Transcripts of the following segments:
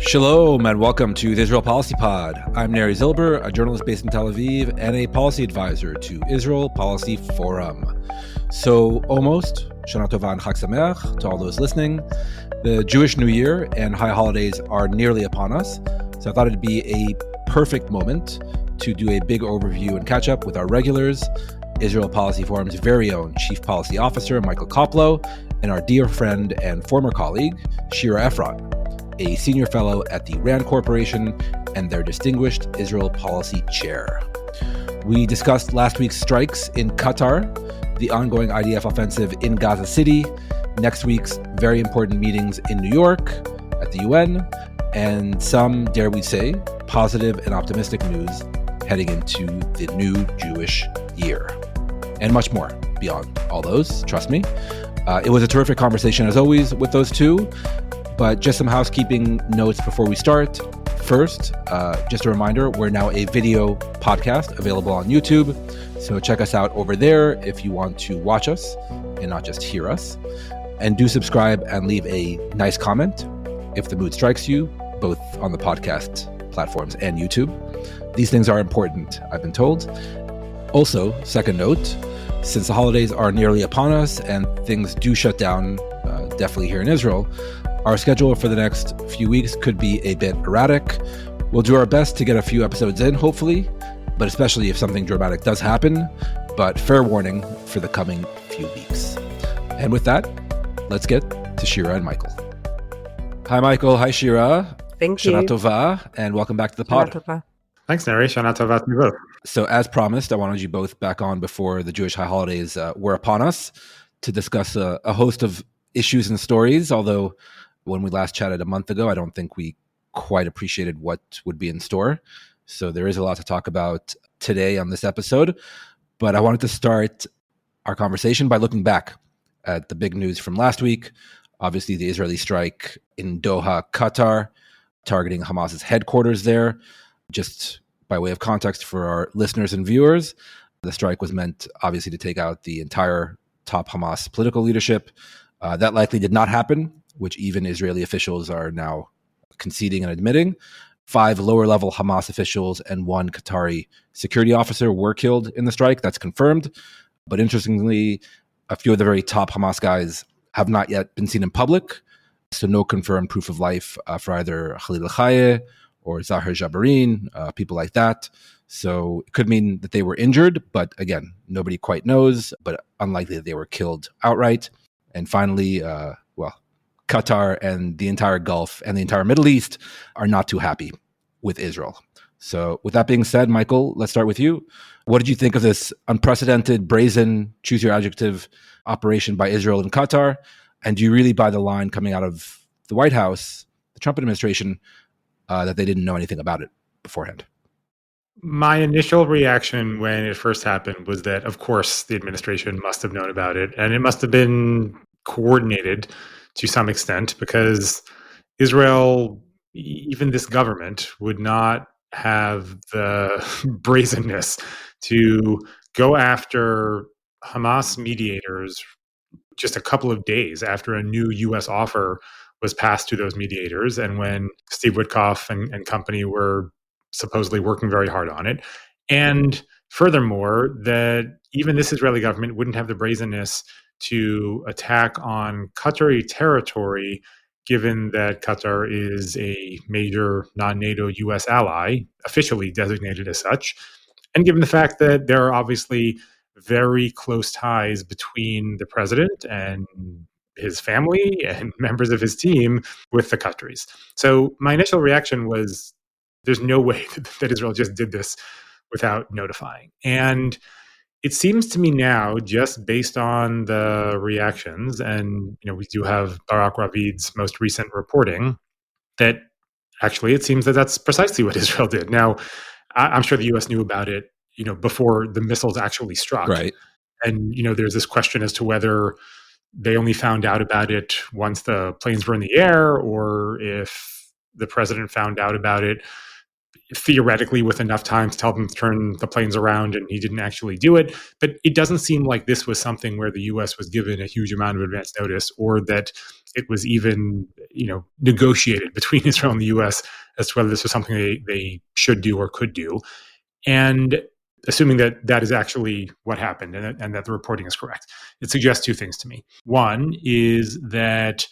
Shalom and welcome to the Israel Policy Pod. I'm Neri Zilber, a journalist based in Tel Aviv and a policy advisor to Israel Policy Forum. So almost, Shana Tova and Chag Sameach to all those listening. The Jewish New Year and high holidays are nearly upon us, so I thought it'd be a perfect moment to do a big overview and catch up with our regulars, Israel Policy Forum's very own Chief Policy Officer, Michael Koplow, and our dear friend and former colleague, Shira Efron, a senior fellow at the RAND Corporation and their distinguished Israel Policy Chair. We discussed last week's strikes in Qatar, the ongoing IDF offensive in Gaza City, next week's very important meetings in New York at the UN, and some, dare we say, positive and optimistic news heading into the new Jewish year. And much more beyond all those, trust me. It was a terrific conversation as always with those two, but just some housekeeping notes before we start. First, just a reminder, we're now a video podcast available on YouTube, so check us out over there if you want to watch us and not just hear us. And do subscribe and leave a nice comment if the mood strikes you, both on the podcast platforms and YouTube. These things are important, I've been told. Also, second note, since the holidays are nearly upon us and things do shut down, definitely here in Israel, our schedule for the next few weeks could be a bit erratic. We'll do our best to get a few episodes in, hopefully, but especially if something dramatic does happen. But fair warning for the coming few weeks. And with that, let's get to Shira and Michael. Hi, Michael. Hi, Shira. Thank you. Shana Tova, and welcome back to the pod. Shana Tova. Thanks, Neri. Shana Tova to you both. So as promised, I wanted you both back on before the Jewish high holidays were upon us to discuss a host of issues and stories, although when we last chatted a month ago, I don't think we quite appreciated what would be in store. So there is a lot to talk about today on this episode. But I wanted to start our conversation by looking back at the big news from last week. Obviously, the Israeli strike in Doha, Qatar, targeting Hamas's headquarters there. Just by way of context for our listeners and viewers, the strike was meant, obviously, to take out the entire top Hamas political leadership. That likely did not happen, which even Israeli officials are now conceding and admitting. 5 lower-level Hamas officials and 1 Qatari security officer were killed in the strike. That's confirmed. But interestingly, a few of the very top Hamas guys have not yet been seen in public, so no confirmed proof of life for either Khalil al-Hayeh or Zahir Jabarin, people like that. So it could mean that they were injured, but again, nobody quite knows, but unlikely that they were killed outright. And finally, Qatar and the entire Gulf and the entire Middle East are not too happy with Israel. So with that being said, Michael, let's start with you. What did you think of this unprecedented, brazen, choose your adjective, operation by Israel and Qatar? And do you really buy the line coming out of the White House, the Trump administration, that they didn't know anything about it beforehand? My initial reaction when it first happened was that, of course, the administration must have known about it, and it must have been coordinated to some extent, because Israel, even this government, would not have the brazenness to go after Hamas mediators just a couple of days after a new U.S. offer was passed to those mediators, and when Steve Witkoff and company were supposedly working very hard on it. And furthermore, that even this Israeli government wouldn't have the brazenness to attack on Qatari territory, given that Qatar is a major non-NATO U.S. ally, officially designated as such, and given the fact that there are obviously very close ties between the president and his family and members of his team with the Qataris. So my initial reaction was, there's no way that Israel just did this without notifying. And it seems to me now, just based on the reactions, and we do have Barak Ravid's most recent reporting, that actually it seems that that's precisely what Israel did. Now, I'm sure the U.S. knew about it, before the missiles actually struck. Right. And, there's this question as to whether they only found out about it once the planes were in the air, or if the president found out about it theoretically with enough time to tell them to turn the planes around, and he didn't actually do it. But it doesn't seem like this was something where the U.S. was given a huge amount of advance notice, or that it was even, negotiated between Israel and the U.S. as to whether this was something they should do or could do. And assuming that that is actually what happened and that the reporting is correct, it suggests two things to me. One is that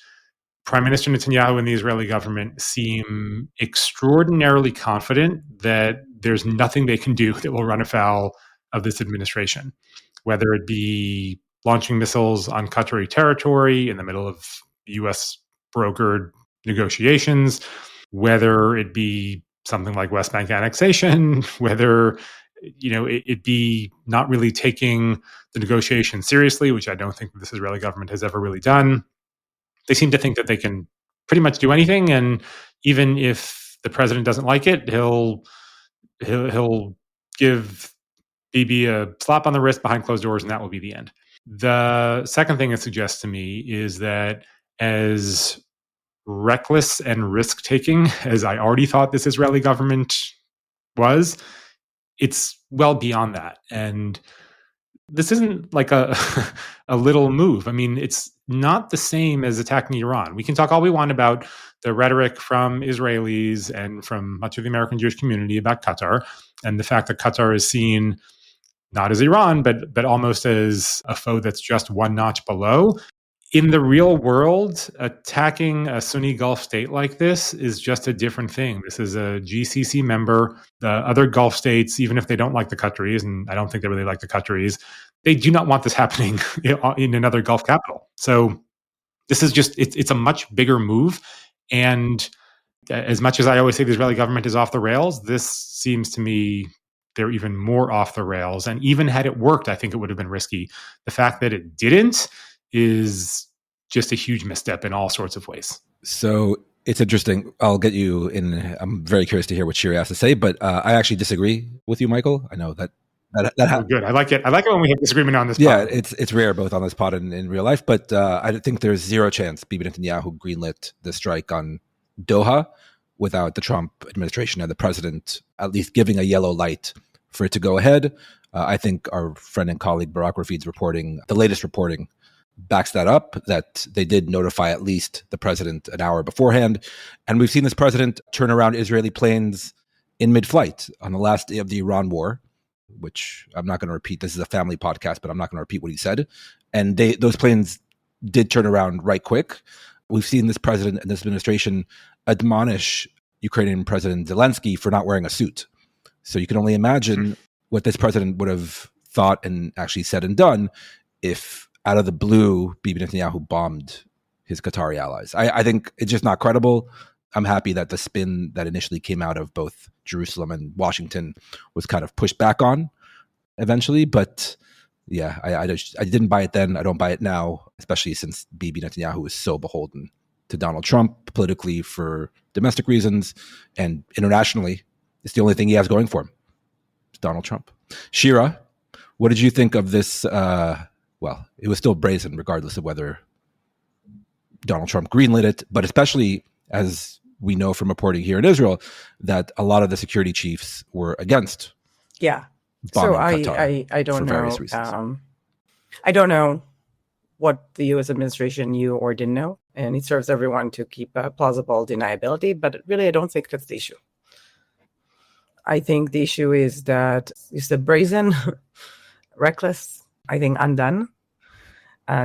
Prime Minister Netanyahu and the Israeli government seem extraordinarily confident that there's nothing they can do that will run afoul of this administration, whether it be launching missiles on Qatari territory in the middle of U.S. brokered negotiations, whether it be something like West Bank annexation, whether it be not really taking the negotiation seriously, which I don't think this Israeli government has ever really done. They seem to think that they can pretty much do anything, and even if the president doesn't like it, he'll give Bibi a slap on the wrist behind closed doors, and that will be the end. The second thing it suggests to me is that as reckless and risk-taking as I already thought this Israeli government was, it's well beyond that. And this isn't like a little move. I mean, it's not the same as attacking Iran. We can talk all we want about the rhetoric from Israelis and from much of the American Jewish community about Qatar, and the fact that Qatar is seen not as Iran, but almost as a foe that's just one notch below. In the real world, attacking a Sunni Gulf state like this is just a different thing. This is a GCC member. The other Gulf states, even if they don't like the Qataris, and I don't think they really like the Qataris, they do not want this happening in another Gulf capital. So this is just, it's a much bigger move. And as much as I always say the Israeli government is off the rails, this seems to me they're even more off the rails. And even had it worked, I think it would have been risky. The fact that it didn't is just a huge misstep in all sorts of ways. So it's interesting. I'll get you in. I'm very curious to hear what Shira has to say, but I actually disagree with you, Michael. I know that good. I like it. I like it when we have disagreement on this pod. Yeah, it's rare both on this pod and in real life, but I think there's zero chance Bibi Netanyahu greenlit the strike on Doha without the Trump administration and the president at least giving a yellow light for it to go ahead. I think our friend and colleague Barak Rafid's reporting, the latest reporting, backs that up, that they did notify at least the president an hour beforehand. And we've seen this president turn around Israeli planes in mid-flight on the last day of the Iran war, which I'm not going to repeat. This is a family podcast, but I'm not going to repeat what he said. And those planes did turn around right quick. We've seen this president and this administration admonish Ukrainian President Zelensky for not wearing a suit. So you can only imagine what this president would have thought and actually said and done if out of the blue, Bibi Netanyahu bombed his Qatari allies. I think it's just not credible. I'm happy that the spin that initially came out of both Jerusalem and Washington was kind of pushed back on eventually. But yeah, I didn't buy it then. I don't buy it now, especially since Bibi Netanyahu is so beholden to Donald Trump politically for domestic reasons, and internationally, it's the only thing he has going for him. It's Donald Trump. Shira, what did you think of this? Well, it was still brazen, regardless of whether Donald Trump greenlit it, but especially as we know from reporting here in Israel, that a lot of the security chiefs were against. Yeah. So I don't know. I don't know what the U.S. administration knew or didn't know, and it serves everyone to keep plausible deniability. But really, I don't think that's the issue. I think the issue is that it's a brazen, reckless, I think undone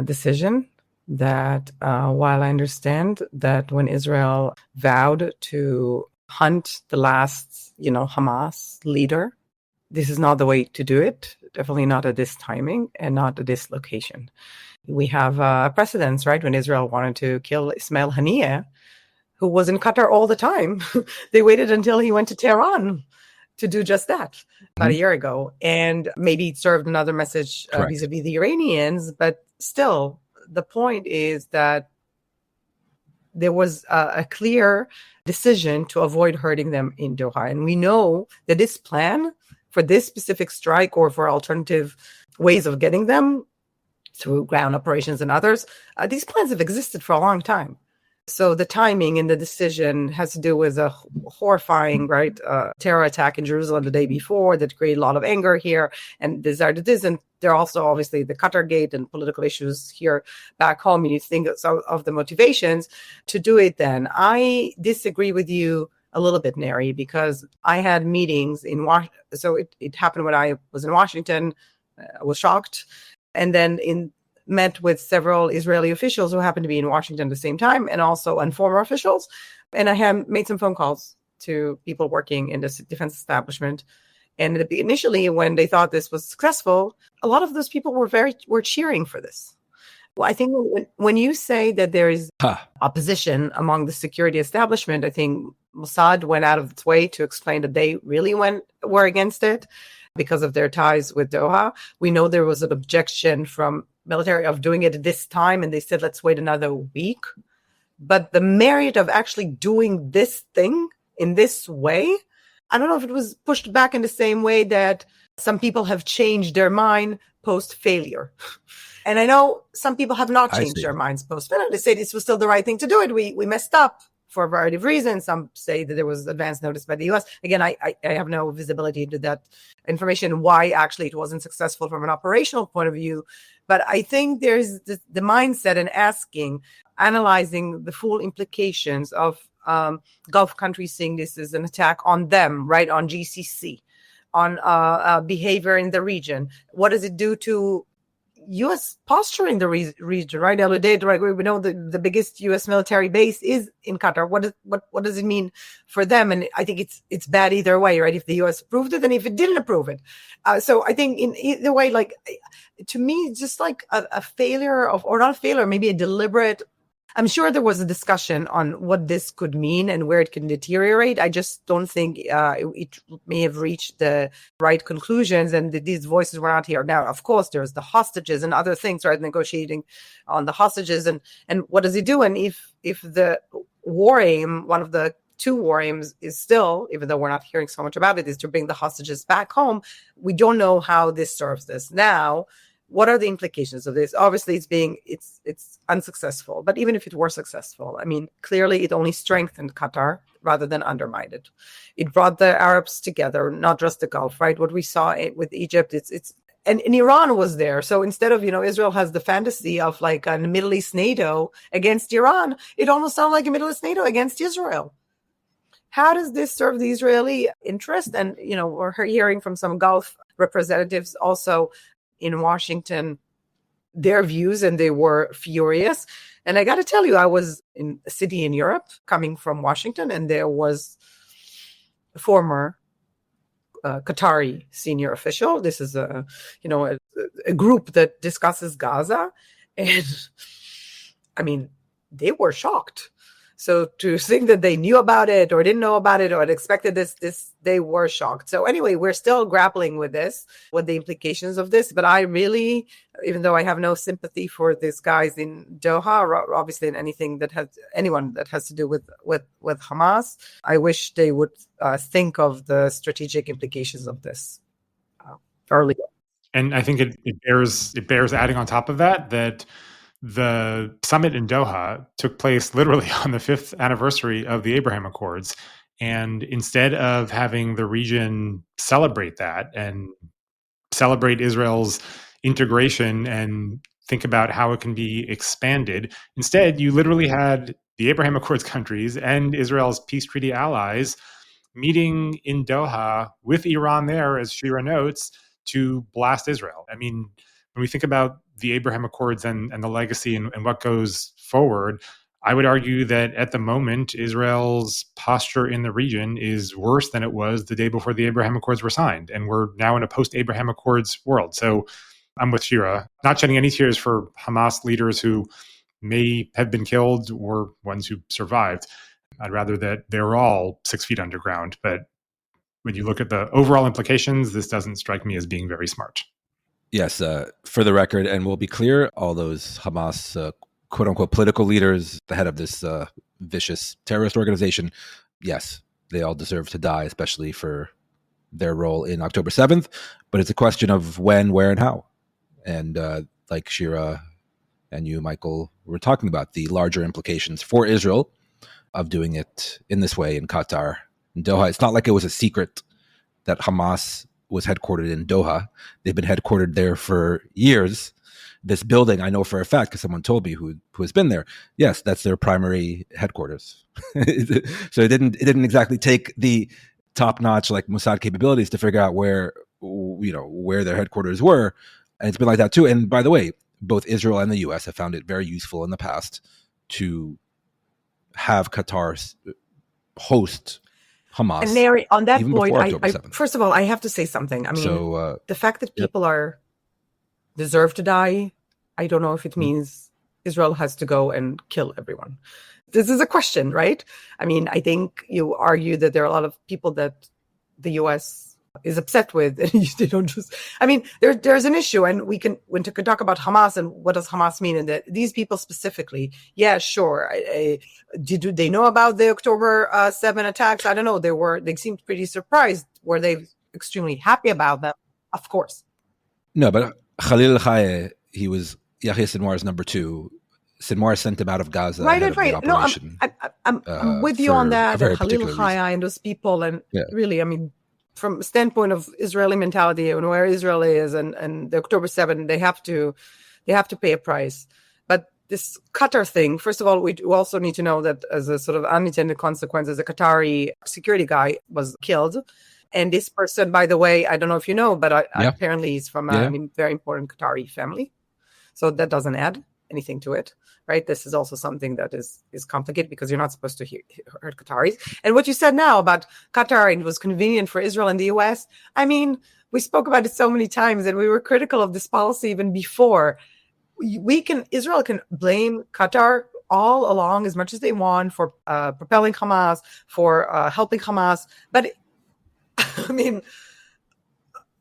decision that while I understand that when Israel vowed to hunt the last, Hamas leader, this is not the way to do it. Definitely not at this timing and not at this location. We have precedents, right? When Israel wanted to kill Ismail Haniyeh, who was in Qatar all the time, they waited until he went to Tehran to do just that about a year ago. And maybe it served another message vis-a-vis the Iranians, but still, the point is that there was a clear decision to avoid hurting them in Doha. And we know that this plan for this specific strike or for alternative ways of getting them through ground operations and others, these plans have existed for a long time. So the timing in the decision has to do with a horrifying, terror attack in Jerusalem the day before that created a lot of anger here and desire to this. And there are also obviously the Qatar gate and political issues here back home. And you think of the motivations to do it then. I disagree with you a little bit, Neri, because I had meetings in Washington. So it happened when I was in Washington. I was shocked. And then met with several Israeli officials who happened to be in Washington at the same time, and also former officials. And I had made some phone calls to people working in this defense establishment. And initially, when they thought this was successful, a lot of those people were cheering for this. Well, I think when you say that there is opposition among the security establishment, I think Mossad went out of its way to explain that they really were against it because of their ties with Doha. We know there was an objection from military of doing it at this time, and they said, let's wait another week. But the merit of actually doing this thing in this way, I don't know if it was pushed back in the same way that some people have changed their mind post-failure. And I know some people have not changed their minds post-failure. They say this was still the right thing to do it. We messed up for a variety of reasons. Some say that there was advance notice by the U.S. Again, I have no visibility into that information, why actually it wasn't successful from an operational point of view. But I think there's the mindset in analyzing the full implications of Gulf countries seeing this as an attack on them, right, on GCC, on behavior in the region. What does it do to U.S. posture in the region, right? Right? We know the biggest U.S. military base is in Qatar. What does it mean for them? And I think it's bad either way, right? If the U.S. approved it and if it didn't approve it. So I think in either way, like, to me, just like a failure or not a failure, maybe a deliberate. I'm sure there was a discussion on what this could mean and where it can deteriorate. I just don't think it may have reached the right conclusions, and these voices were not here. Now, of course, there's the hostages and other things, right? Negotiating on the hostages, and what does he do? And if the war aim, one of the two war aims is still, even though we're not hearing so much about it, is to bring the hostages back home. We don't know how this serves this. Now, what are the implications of this? Obviously, it's unsuccessful. But even if it were successful, I mean, clearly it only strengthened Qatar rather than undermined it. It brought the Arabs together, not just the Gulf, right? What we saw with Egypt, and Iran was there. So instead of, Israel has the fantasy of like a Middle East NATO against Iran, it almost sounds like a Middle East NATO against Israel. How does this serve the Israeli interest? And, we're hearing from some Gulf representatives also in Washington, their views, and they were furious. And I got to tell you, I was in a city in Europe coming from Washington, and there was a former Qatari senior official. This is a group that discusses Gaza. And I mean, they were shocked. So to think that they knew about it or didn't know about it or had expected this, they were shocked. So anyway, we're still grappling with this, with the implications of this. But I really, even though I have no sympathy for these guys in Doha, or obviously in anyone that has to do with Hamas, I wish they would think of the strategic implications of this early. And I think it bears adding on top of that the summit in Doha took place literally on the 5th anniversary of the Abraham Accords. And instead of having the region celebrate that and celebrate Israel's integration and think about how it can be expanded, instead, you literally had the Abraham Accords countries and Israel's peace treaty allies meeting in Doha with Iran there, as Shira notes, to blast Israel. I mean, when we think about the Abraham Accords and the legacy and what goes forward, I would argue that at the moment, Israel's posture in the region is worse than it was the day before the Abraham Accords were signed. And we're now in a post-Abraham Accords world. So I'm with Shira, not shedding any tears for Hamas leaders who may have been killed or ones who survived. I'd rather that they're all 6 feet underground. But when you look at the overall implications, this doesn't strike me as being very smart. Yes, for the record, and we'll be clear, all those Hamas, quote-unquote, political leaders, the head of this vicious terrorist organization, yes, they all deserve to die, especially for their role in October 7th. But it's a question of when, where, and how. And like Shira and you, Michael, we're talking about the larger implications for Israel of doing it in this way in Qatar, in Doha. It's not like it was a secret that Hamas was headquartered in Doha. They've been headquartered there for years. This building, I know for a fact, because someone told me who has been there. Yes, that's their primary headquarters. So it didn't exactly take the top-notch like Mossad capabilities to figure out where their headquarters were, and it's been like that too. And by the way, both Israel and the U.S. have found it very useful in the past to have Qatar host Hamas. And Neri, on that even point, October 7th. First of all, I have to say something. I mean, the fact that people deserve to die, I don't know if it means Israel has to go and kill everyone. This is a question, right? I mean, I think you argue that there are a lot of people that the U.S. is upset with, and they don't just. I mean, there's an issue, and we can talk about Hamas and what does Hamas mean, and that these people specifically. Yeah, sure. Did they know about the October 7 attacks? I don't know. They seemed pretty surprised. Were they extremely happy about them? Of course. No, but Khalil al-Hayeh, he was Yahya Sinwar's number 2. Sinwar sent him out of Gaza. Right. No, I'm with you on that. And Khalil al-Hayeh and those people, and really, I mean, from a standpoint of Israeli mentality and where Israel is, and the October 7, they have to pay a price. But this Qatar thing, first of all, we also need to know that as a sort of unintended consequence, as a Qatari security guy was killed. And this person, by the way, I don't know if you know, but apparently he's from a very important Qatari family. So that doesn't add anything to it, right? This is also something that is complicated because you're not supposed to hurt Qataris. And what you said now about Qatar, and it was convenient for Israel and the U.S., I mean, we spoke about it so many times, and we were critical of this policy even before. Israel can blame Qatar all along as much as they want for propelling Hamas, for helping Hamas, but I mean,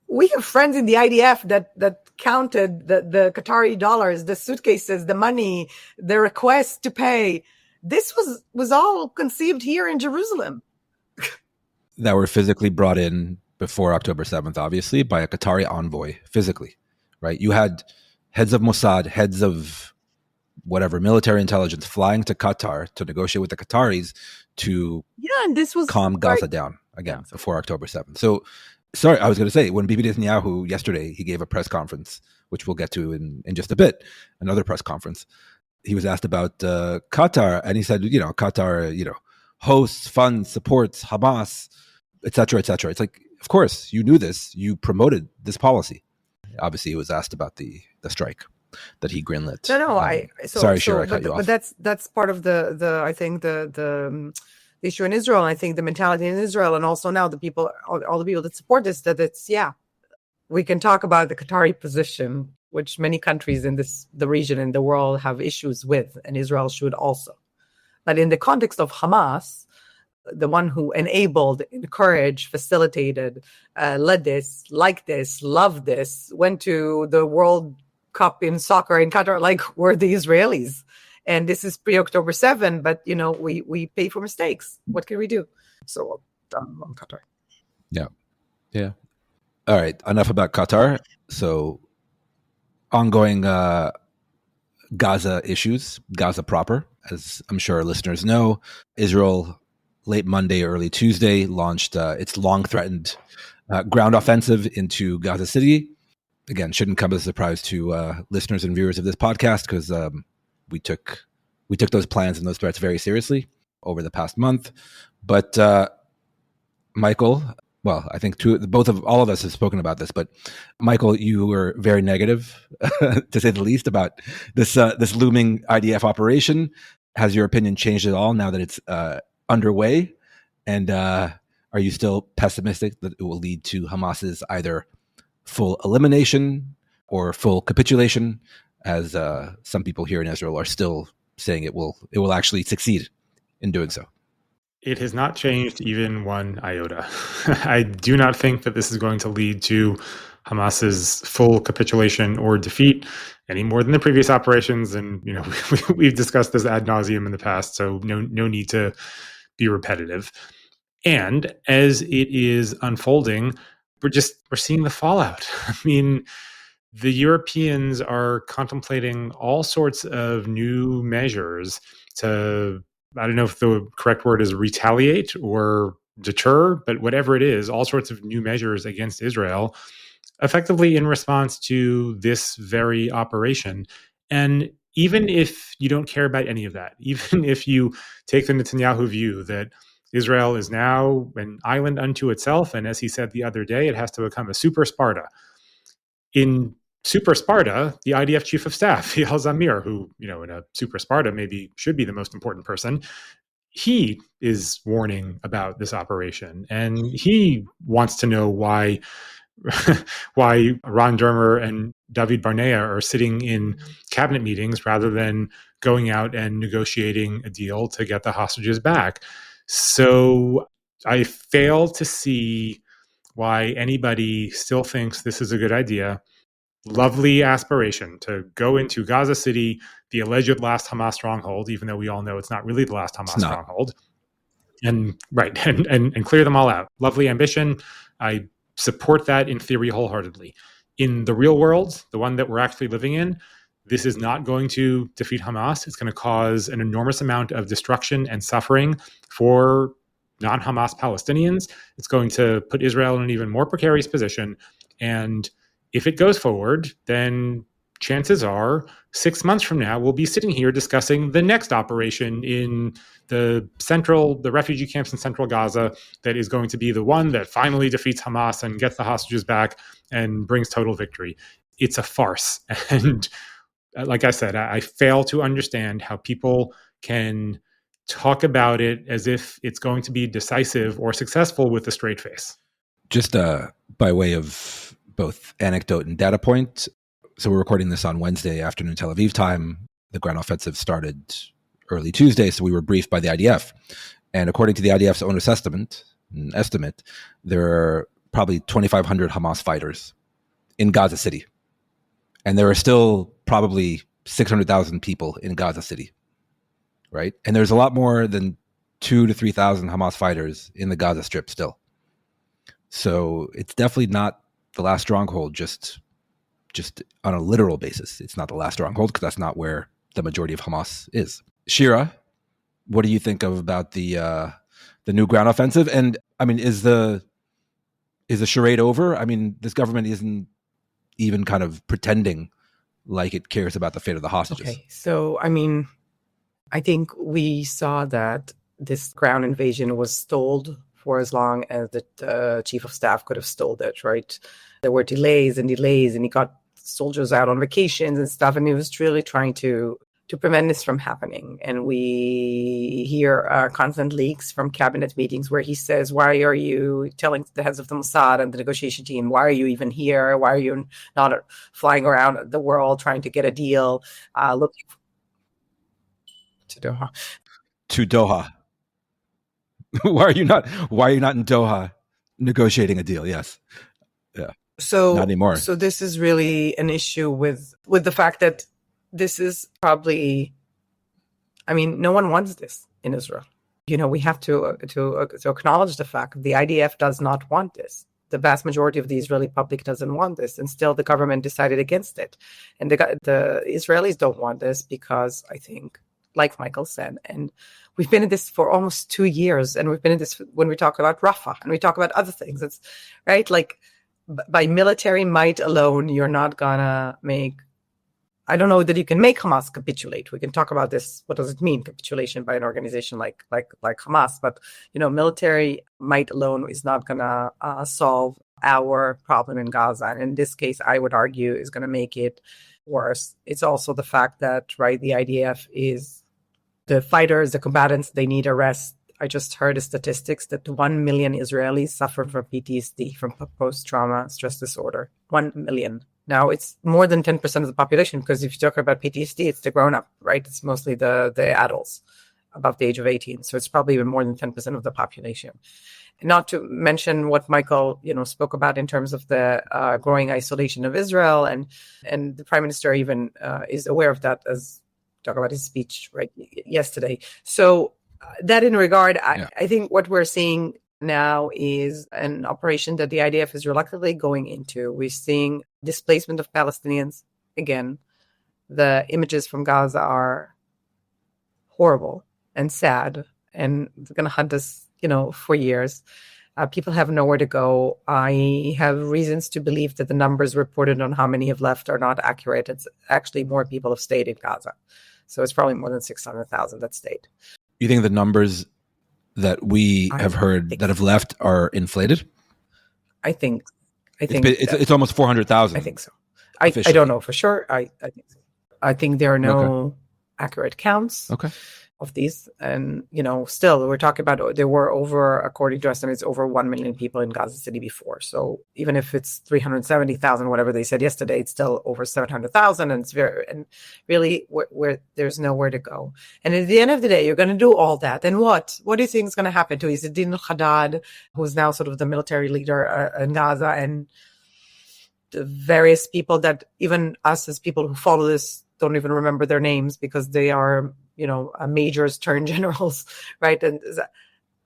we have friends in the IDF that counted the Qatari dollars, the suitcases, the money, the request to pay. This was all conceived here in Jerusalem. That were physically brought in before October 7th, obviously, by a Qatari envoy, physically, right? You had heads of Mossad, heads of whatever, military intelligence flying to Qatar to negotiate with the Qataris to and this was calm Gaza down again before October 7th. So, sorry, I was going to say, when Bibi Netanyahu yesterday, he gave a press conference, which we'll get to in just a bit, another press conference. He was asked about Qatar, and he said, Qatar, hosts, funds, supports Hamas, et cetera, et cetera. It's like, of course, you knew this. You promoted this policy. Obviously, he was asked about the strike that he greenlit. Sorry, Shira, I cut you off. But that's part of the issue in Israel. And I think the mentality in Israel, and also now all the people that support this, that it's, we can talk about the Qatari position, which many countries in the region and the world have issues with, and Israel should also. But in the context of Hamas, the one who enabled, encouraged, facilitated, led this, liked this, loved this, went to the World Cup in soccer in Qatar, like were the Israelis. And this is pre-October 7, but, we pay for mistakes. What can we do? So, on Qatar. Yeah. All right. Enough about Qatar. So, ongoing Gaza issues, Gaza proper. As I'm sure our listeners know, Israel, late Monday, early Tuesday, launched its long-threatened ground offensive into Gaza City. Again, shouldn't come as a surprise to listeners and viewers of this podcast, because we took those plans and those threats very seriously over the past month. But Michael, well, I think all of us have spoken about this, but Michael, you were very negative, to say the least, about this looming IDF operation. Has your opinion changed at all now that it's underway? And are you still pessimistic that it will lead to Hamas's either full elimination or full capitulation, as some people here in Israel are still saying it will actually succeed in doing so? It has not changed even one iota. I do not think that this is going to lead to Hamas's full capitulation or defeat any more than the previous operations. And, we've discussed this ad nauseum in the past, so no need to be repetitive. And as it is unfolding, we're seeing the fallout. I mean, the Europeans are contemplating all sorts of new measures to, I don't know if the correct word is retaliate or deter, but whatever it is, all sorts of new measures against Israel, effectively in response to this very operation. And even if you don't care about any of that, even if you take the Netanyahu view that Israel is now an island unto itself, and as he said the other day, it has to become a super Sparta. In Super Sparta, the IDF chief of staff, Eyal Zamir, who, in a Super Sparta maybe should be the most important person, he is warning about this operation. And he wants to know why Ron Dermer and David Barnea are sitting in cabinet meetings rather than going out and negotiating a deal to get the hostages back. So I fail to see why anybody still thinks this is a good idea. Lovely aspiration to go into Gaza City, the alleged last Hamas stronghold, even though we all know it's not really the last Hamas stronghold, and clear them all out. Lovely ambition. I support that in theory wholeheartedly. In the real world, the one that we're actually living in, this is not going to defeat Hamas. It's going to cause an enormous amount of destruction and suffering for non-Hamas Palestinians. It's going to put Israel in an even more precarious position. And if it goes forward, then chances are 6 months from now, we'll be sitting here discussing the next operation in the refugee camps in central Gaza that is going to be the one that finally defeats Hamas and gets the hostages back and brings total victory. It's a farce. And like I said, I fail to understand how people can talk about it as if it's going to be decisive or successful with a straight face. Just by way of both anecdote and data point. So we're recording this on Wednesday afternoon Tel Aviv time. The ground offensive started early Tuesday, so we were briefed by the IDF. And according to the IDF's own estimate, there are probably 2,500 Hamas fighters in Gaza City. And there are still probably 600,000 people in Gaza City, right? And there's a lot more than 2,000 to 3,000 Hamas fighters in the Gaza Strip still. So it's definitely not the last stronghold, just on a literal basis. It's not the last stronghold because that's not where the majority of Hamas is. Shira, what do you think about the new ground offensive? And I mean, is the charade over? I mean, this government isn't even kind of pretending like it cares about the fate of the hostages. Okay, so I mean, I think we saw that this ground invasion was stalled for as long as the chief of staff could have stalled it, right? There were delays, and he got soldiers out on vacations and stuff, and he was really trying to prevent this from happening. And we hear constant leaks from cabinet meetings where he says, why are you telling the heads of the Mossad and the negotiation team, why are you even here? Why are you not flying around the world trying to get a deal? Looking to Doha. To Doha. Why are you not in Doha negotiating a deal? Yes. Yeah. So not anymore. So this is really an issue with the fact that this is probably, I mean, no one wants this in Israel. We have to acknowledge the fact the IDF does not want this. The vast majority of the Israeli public doesn't want this, and still the government decided against it. And the Israelis don't want this because, I think, like Michael said, and we've been in this for almost 2 years, and we've been in this when we talk about Rafah and we talk about other things. It's right, like by military might alone, you're not gonna make. I don't know that you can make Hamas capitulate. We can talk about this. What does it mean, capitulation by an organization like Hamas? But military might alone is not gonna solve our problem in Gaza. And in this case, I would argue is gonna make it worse. It's also the fact that the IDF is the fighters, the combatants. They need a rest. I just heard the statistics that 1 million Israelis suffer from PTSD, from post-trauma stress disorder. 1 million. Now, it's more than 10% of the population, because if you talk about PTSD, it's the grown-up, right? It's mostly the adults above the age of 18. So it's probably even more than 10% of the population. And not to mention what Michael, spoke about in terms of the growing isolation of Israel. And the prime minister even is aware of that, as talk about his speech yesterday. So that in regard, I think what we're seeing now is an operation that the IDF is reluctantly going into. We're seeing displacement of Palestinians again. The images from Gaza are horrible and sad, and it's going to hunt us, for years. People have nowhere to go. I have reasons to believe that the numbers reported on how many have left are not accurate. It's actually more people have stayed in Gaza. So it's probably more than 600,000 that stayed. You think the numbers that we have heard that have left are inflated? I think it's almost 400,000. I think so. I don't know for sure. I think so. I think there are no accurate counts of these. And, still we're talking about, there were according to estimates, over 1 million people in Gaza City before. So even if it's 370,000, whatever they said yesterday, it's still over 700,000. And it's really where there's nowhere to go. And at the end of the day, you're going to do all that. And what do you think is going to happen to Izzeddin al-Haddad, who's now sort of the military leader in Gaza, and the various people that even us as people who follow this don't even remember their names because they are, majors turned generals, right? And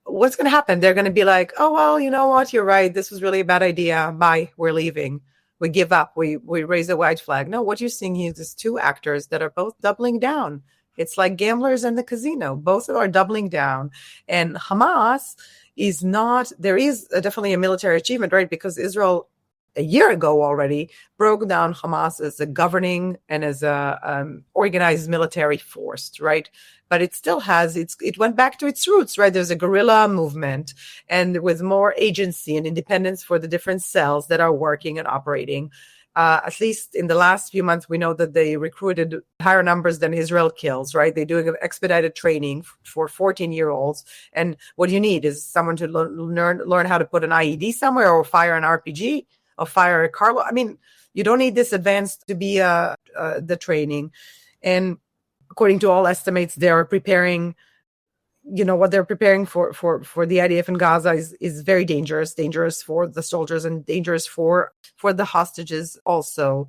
what's going to happen? They're going to be like, oh, well, you know what? You're right. This was really a bad idea. Bye. We're leaving. We give up. We raise a white flag. No, what you're seeing here is two actors that are both doubling down. It's like gamblers in the casino. Both are doubling down. And Hamas is not, there is definitely a military achievement, right? Because Israel, a year ago already, broke down Hamas as a governing and as a organized military force, right? But it still has, it went back to its roots, right? There's a guerrilla movement, and with more agency and independence for the different cells that are working and operating. At least in the last few months, we know that they recruited higher numbers than Israel kills, right? They're doing expedited training for 14-year-olds. And what you need is someone to learn how to put an IED somewhere or fire an RPG. Or fire a Carlo. I mean, you don't need this advanced to be the training. And according to all estimates, they are preparing, what they're preparing for the IDF in Gaza is very dangerous for the soldiers and dangerous for the hostages also,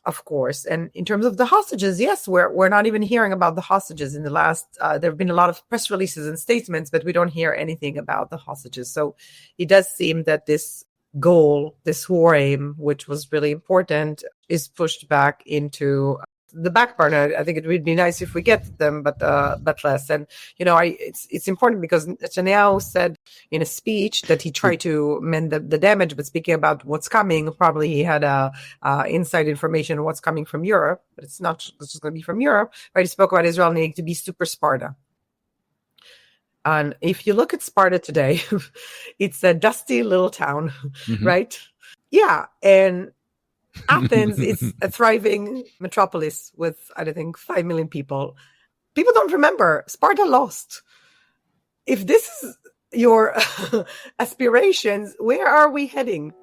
of course. And in terms of the hostages, yes, we're not even hearing about the hostages in the last, there have been a lot of press releases and statements, but we don't hear anything about the hostages. So it does seem that this goal, this war aim, which was really important, is pushed back into the back burner. I think it would be nice if we get them, but less. And it's important because Netanyahu said in a speech that he tried to mend the damage, but speaking about what's coming, probably he had inside information on what's coming from Europe, but it's not just going to be from Europe. Right? He spoke about Israel needing to be super Sparta. And if you look at Sparta today, it's a dusty little town, right? Yeah. And Athens is a thriving metropolis with, I think, 5 million people. People don't remember. Sparta lost. If this is your aspirations, where are we heading?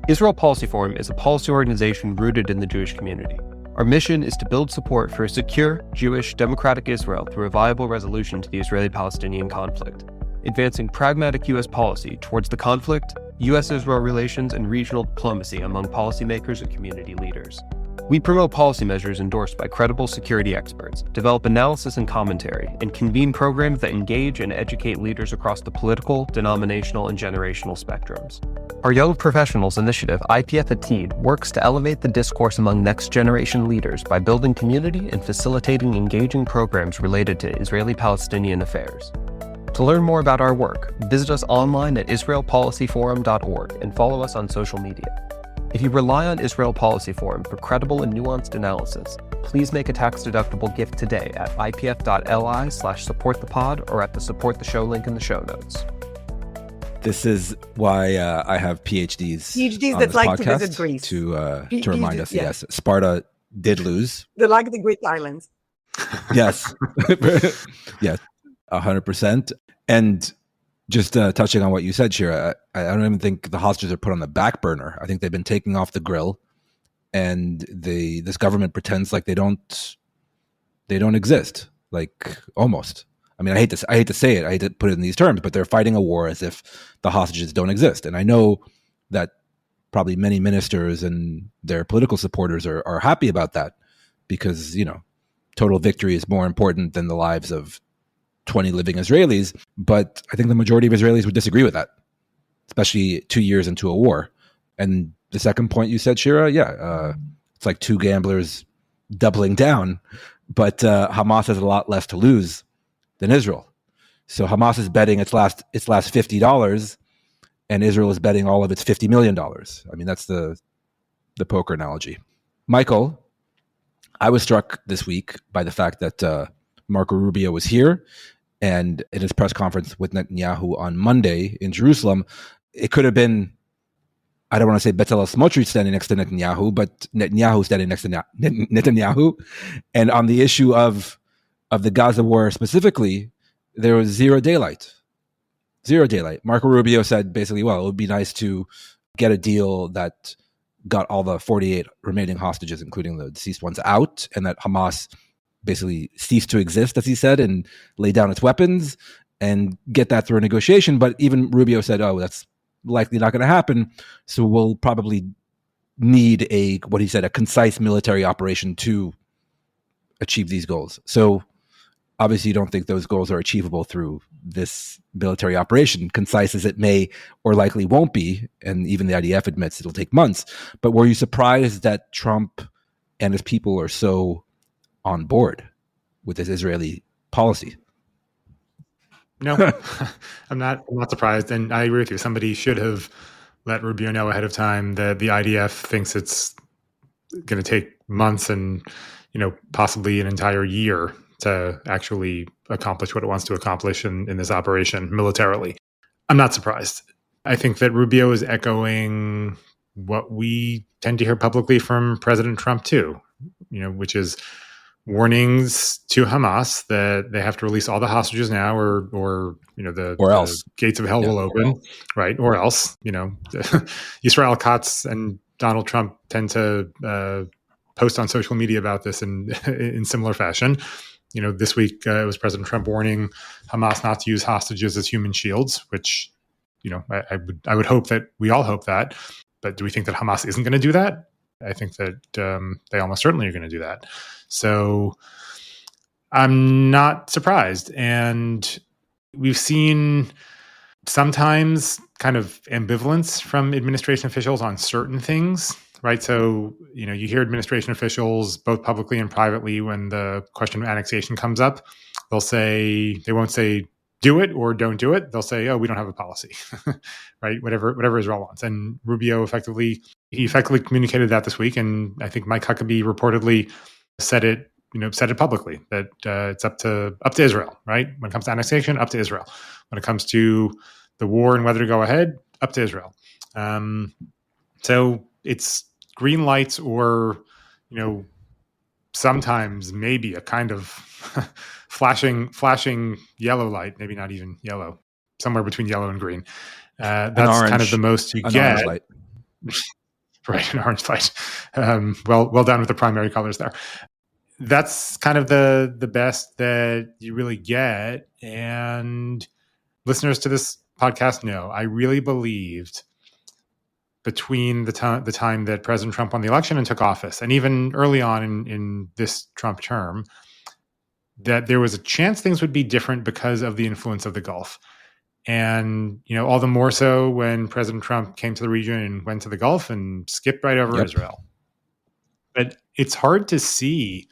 Israel Policy Forum is a policy organization rooted in the Jewish community. Our mission is to build support for a secure, Jewish, democratic Israel through a viable resolution to the Israeli-Palestinian conflict, advancing pragmatic U.S. policy towards the conflict, U.S.-Israel relations, and regional diplomacy among policymakers and community leaders. We promote policy measures endorsed by credible security experts, develop analysis and commentary, and convene programs that engage and educate leaders across the political, denominational, and generational spectrums. Our Young Professionals Initiative, IPF at TEED, works to elevate the discourse among next-generation leaders by building community and facilitating engaging programs related to Israeli-Palestinian affairs. To learn more about our work, visit us online at israelpolicyforum.org and follow us on social media. If you rely on Israel Policy Forum for credible and nuanced analysis, please make a tax-deductible gift today at ipf.li/supportthepod or at the Support the Show link in the show notes. This is why I have PhDs on that this like podcast to visit Greece. To remind us, yes, Sparta did lose. They like the Greek islands. Yes. Yes, 100%. And just touching on what you said, Shira, I don't even think the hostages are put on the back burner. I think they've been taken off the grill, and this government pretends like they don't exist, like almost. I mean, I hate to say it, I hate to put it in these terms, but they're fighting a war as if the hostages don't exist. And I know that probably many ministers and their political supporters are happy about that because, total victory is more important than the lives of 20 living Israelis. But I think the majority of Israelis would disagree with that, especially 2 years into a war. And the second point you said, Shira, it's like two gamblers doubling down, but Hamas has a lot less to lose than Israel. So Hamas is betting its last $50, and Israel is betting all of its $50 million. I mean, that's the poker analogy. Michael, I was struck this week by the fact that Marco Rubio was here, and in his press conference with Netanyahu on Monday in Jerusalem, it could have been, I don't want to say Bezalel Smotrich standing next to Netanyahu, but Netanyahu standing next to Netanyahu. And on the issue of the Gaza war specifically, there was zero daylight. Marco Rubio said basically, well, it would be nice to get a deal that got all the 48 remaining hostages, including the deceased ones, out, and that Hamas basically ceased to exist, as he said, and lay down its weapons and get that through a negotiation. But even Rubio said, oh, that's likely not going to happen. So we'll probably need a concise military operation to achieve these goals. So obviously you don't think those goals are achievable through this military operation, concise as it may or likely won't be. And even the IDF admits it'll take months. But were you surprised that Trump and his people are so on board with this Israeli policy? No, I'm not surprised. And I agree with you. Somebody should have let Rubio know ahead of time that the IDF thinks it's going to take months and, possibly an entire year to actually accomplish what it wants to accomplish in this operation militarily. I'm not surprised. I think that Rubio is echoing what we tend to hear publicly from President Trump too, which is warnings to Hamas that they have to release all the hostages now, or else the gates of hell will open, right? Or else, Israel Katz and Donald Trump tend to post on social media about this in similar fashion. This week it was President Trump warning Hamas not to use hostages as human shields, which, I would hope that we all hope that. But do we think that Hamas isn't going to do that? I think that they almost certainly are going to do that. So I'm not surprised. And we've seen sometimes kind of ambivalence from administration officials on certain things, right? So, you hear administration officials, both publicly and privately, when the question of annexation comes up, they won't say do it or don't do it. They'll say, oh, we don't have a policy, right? Whatever Israel wants. And Rubio effectively communicated that this week. And I think Mike Huckabee reportedly said it publicly, that it's up to Israel, right? When it comes to annexation, up to Israel. When it comes to the war and whether to go ahead, up to Israel. So it's green lights or, sometimes maybe a kind of flashing yellow light, maybe not even yellow, somewhere between yellow and green. That's orange, kind of the most you get. Light. Right, an orange light. Well done with the primary colors there. That's kind of the best that you really get. And listeners to this podcast know, I really believed between the time that President Trump won the election and took office, and even early on in this Trump term, that there was a chance things would be different because of the influence of the Gulf. And, all the more so when President Trump came to the region and went to the Gulf and skipped right over Israel. But it's hard to see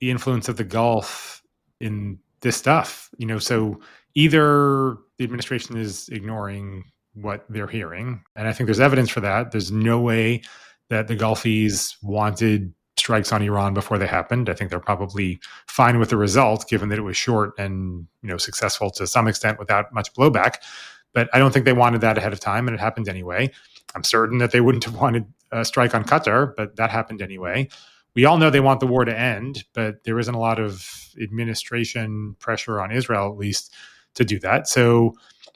the influence of the Gulf in this stuff, so either the administration is ignoring what they're hearing, and I think there's evidence for that. There's no way that the Gulfies wanted strikes on Iran before they happened. I think they're probably fine with the result, given that it was short and successful to some extent without much blowback. But I don't think they wanted that ahead of time, and it happened anyway. I'm certain that they wouldn't have wanted a strike on Qatar, but that happened anyway. We all know they want the war to end, but there isn't a lot of administration pressure on Israel, at least, to do that. So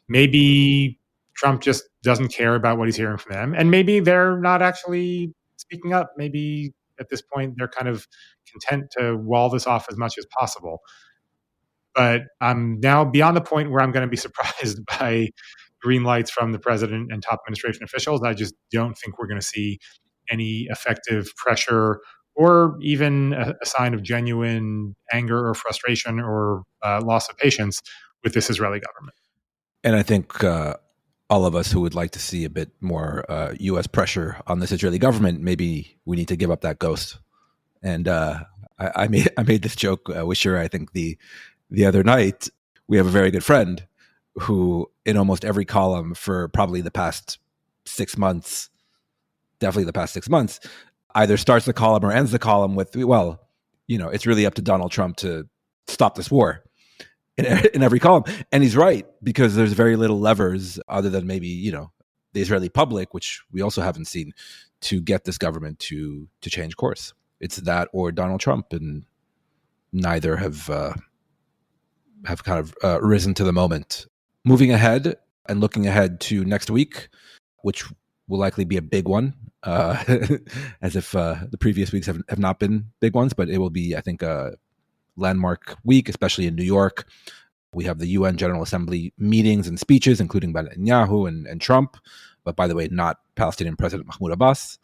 maybe Trump just doesn't care about what he's hearing from them. And maybe they're not actually speaking up. Maybe at this point, they're kind of content to wall this off as much as possible. But I'm now beyond the point where I'm going to be surprised by green lights from the president and top administration officials. I just don't think we're going to see any effective pressure or even a sign of genuine anger or frustration or loss of patience with this Israeli government. And I think all of us who would like to see a bit more U.S. pressure on this Israeli government, maybe we need to give up that ghost. And I made this joke with Shira, I think, the other night. We have a very good friend who, in almost every column for probably the past 6 months, definitely the past 6 months, either starts the column or ends the column with, well, it's really up to Donald Trump to stop this war in every column. And he's right, because there's very little levers other than maybe, the Israeli public, which we also haven't seen, to get this government to change course. It's that or Donald Trump, and neither have kind of risen to the moment. Moving ahead and looking ahead to next week, which will likely be a big one, as if the previous weeks have not been big ones, but it will be, I think, a landmark week, especially in New York. We have the UN General Assembly meetings and speeches, including by Netanyahu and Trump, but by the way, not Palestinian President Mahmoud Abbas,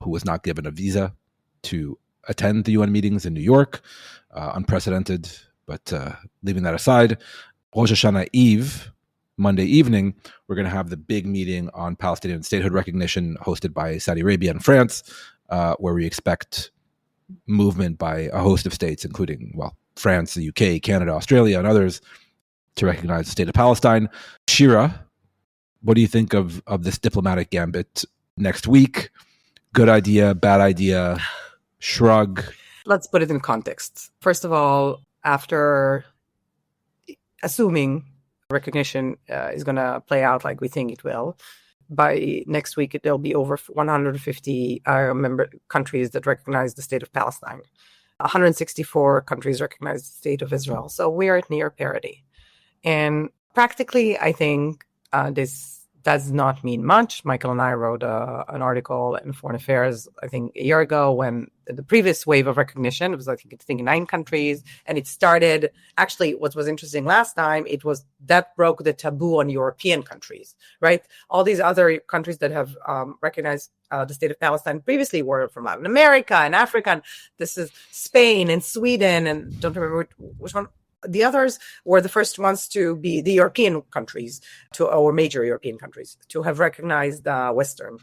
who was not given a visa to attend the UN meetings in New York. Unprecedented, but leaving that aside, Rosh Hashanah Eve, Monday evening, we're going to have the big meeting on Palestinian statehood recognition hosted by Saudi Arabia and France, where we expect movement by a host of states, including, France, the UK, Canada, Australia, and others, to recognize the state of Palestine. Shira, what do you think of this diplomatic gambit next week? Good idea, bad idea, shrug? Let's put it in context. First of all, after assuming recognition is going to play out like we think it will, by next week, there'll be over 150 member countries that recognize the state of Palestine. 164 countries recognize the state of Israel. So we are at near parity. And practically, I think this does not mean much. Michael and I wrote an article in Foreign Affairs, I think, a year ago, when the previous wave of recognition, it was, I think 9 countries. And it started, actually, what was interesting last time, it was that broke the taboo on European countries, right? All these other countries that have recognized the state of Palestine previously were from Latin America and Africa. And this is Spain and Sweden, and don't remember which one. The others were the first ones to be the European countries, or major European countries, to have recognized Western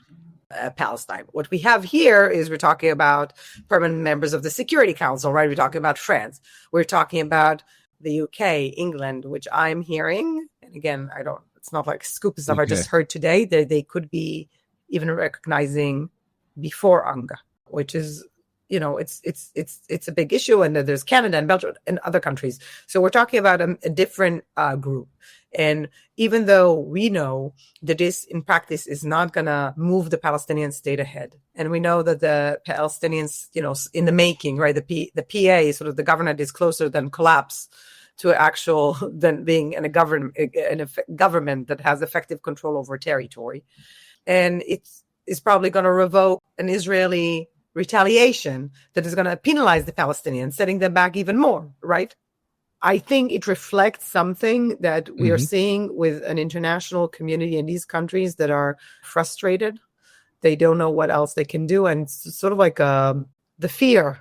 Palestine. What we have here is we're talking about permanent members of the Security Council, right? We're talking about France. We're talking about the UK, England, which I'm hearing. And again, it's not like scoop stuff. Okay. I just heard today that they could be even recognizing before UNGA, which is, it's a big issue. And there's Canada and Belgium and other countries. So we're talking about a different group. And even though we know that this in practice is not going to move the Palestinian state ahead, and we know that the Palestinians, in the making, right, the PA, sort of the government, is closer than collapse to than being in a government that has effective control over territory. And it's probably going to revoke an Israeli retaliation that is going to penalize the Palestinians, setting them back even more, right? I think it reflects something that we are seeing with an international community in these countries that are frustrated. They don't know what else they can do. And it's sort of like the fear,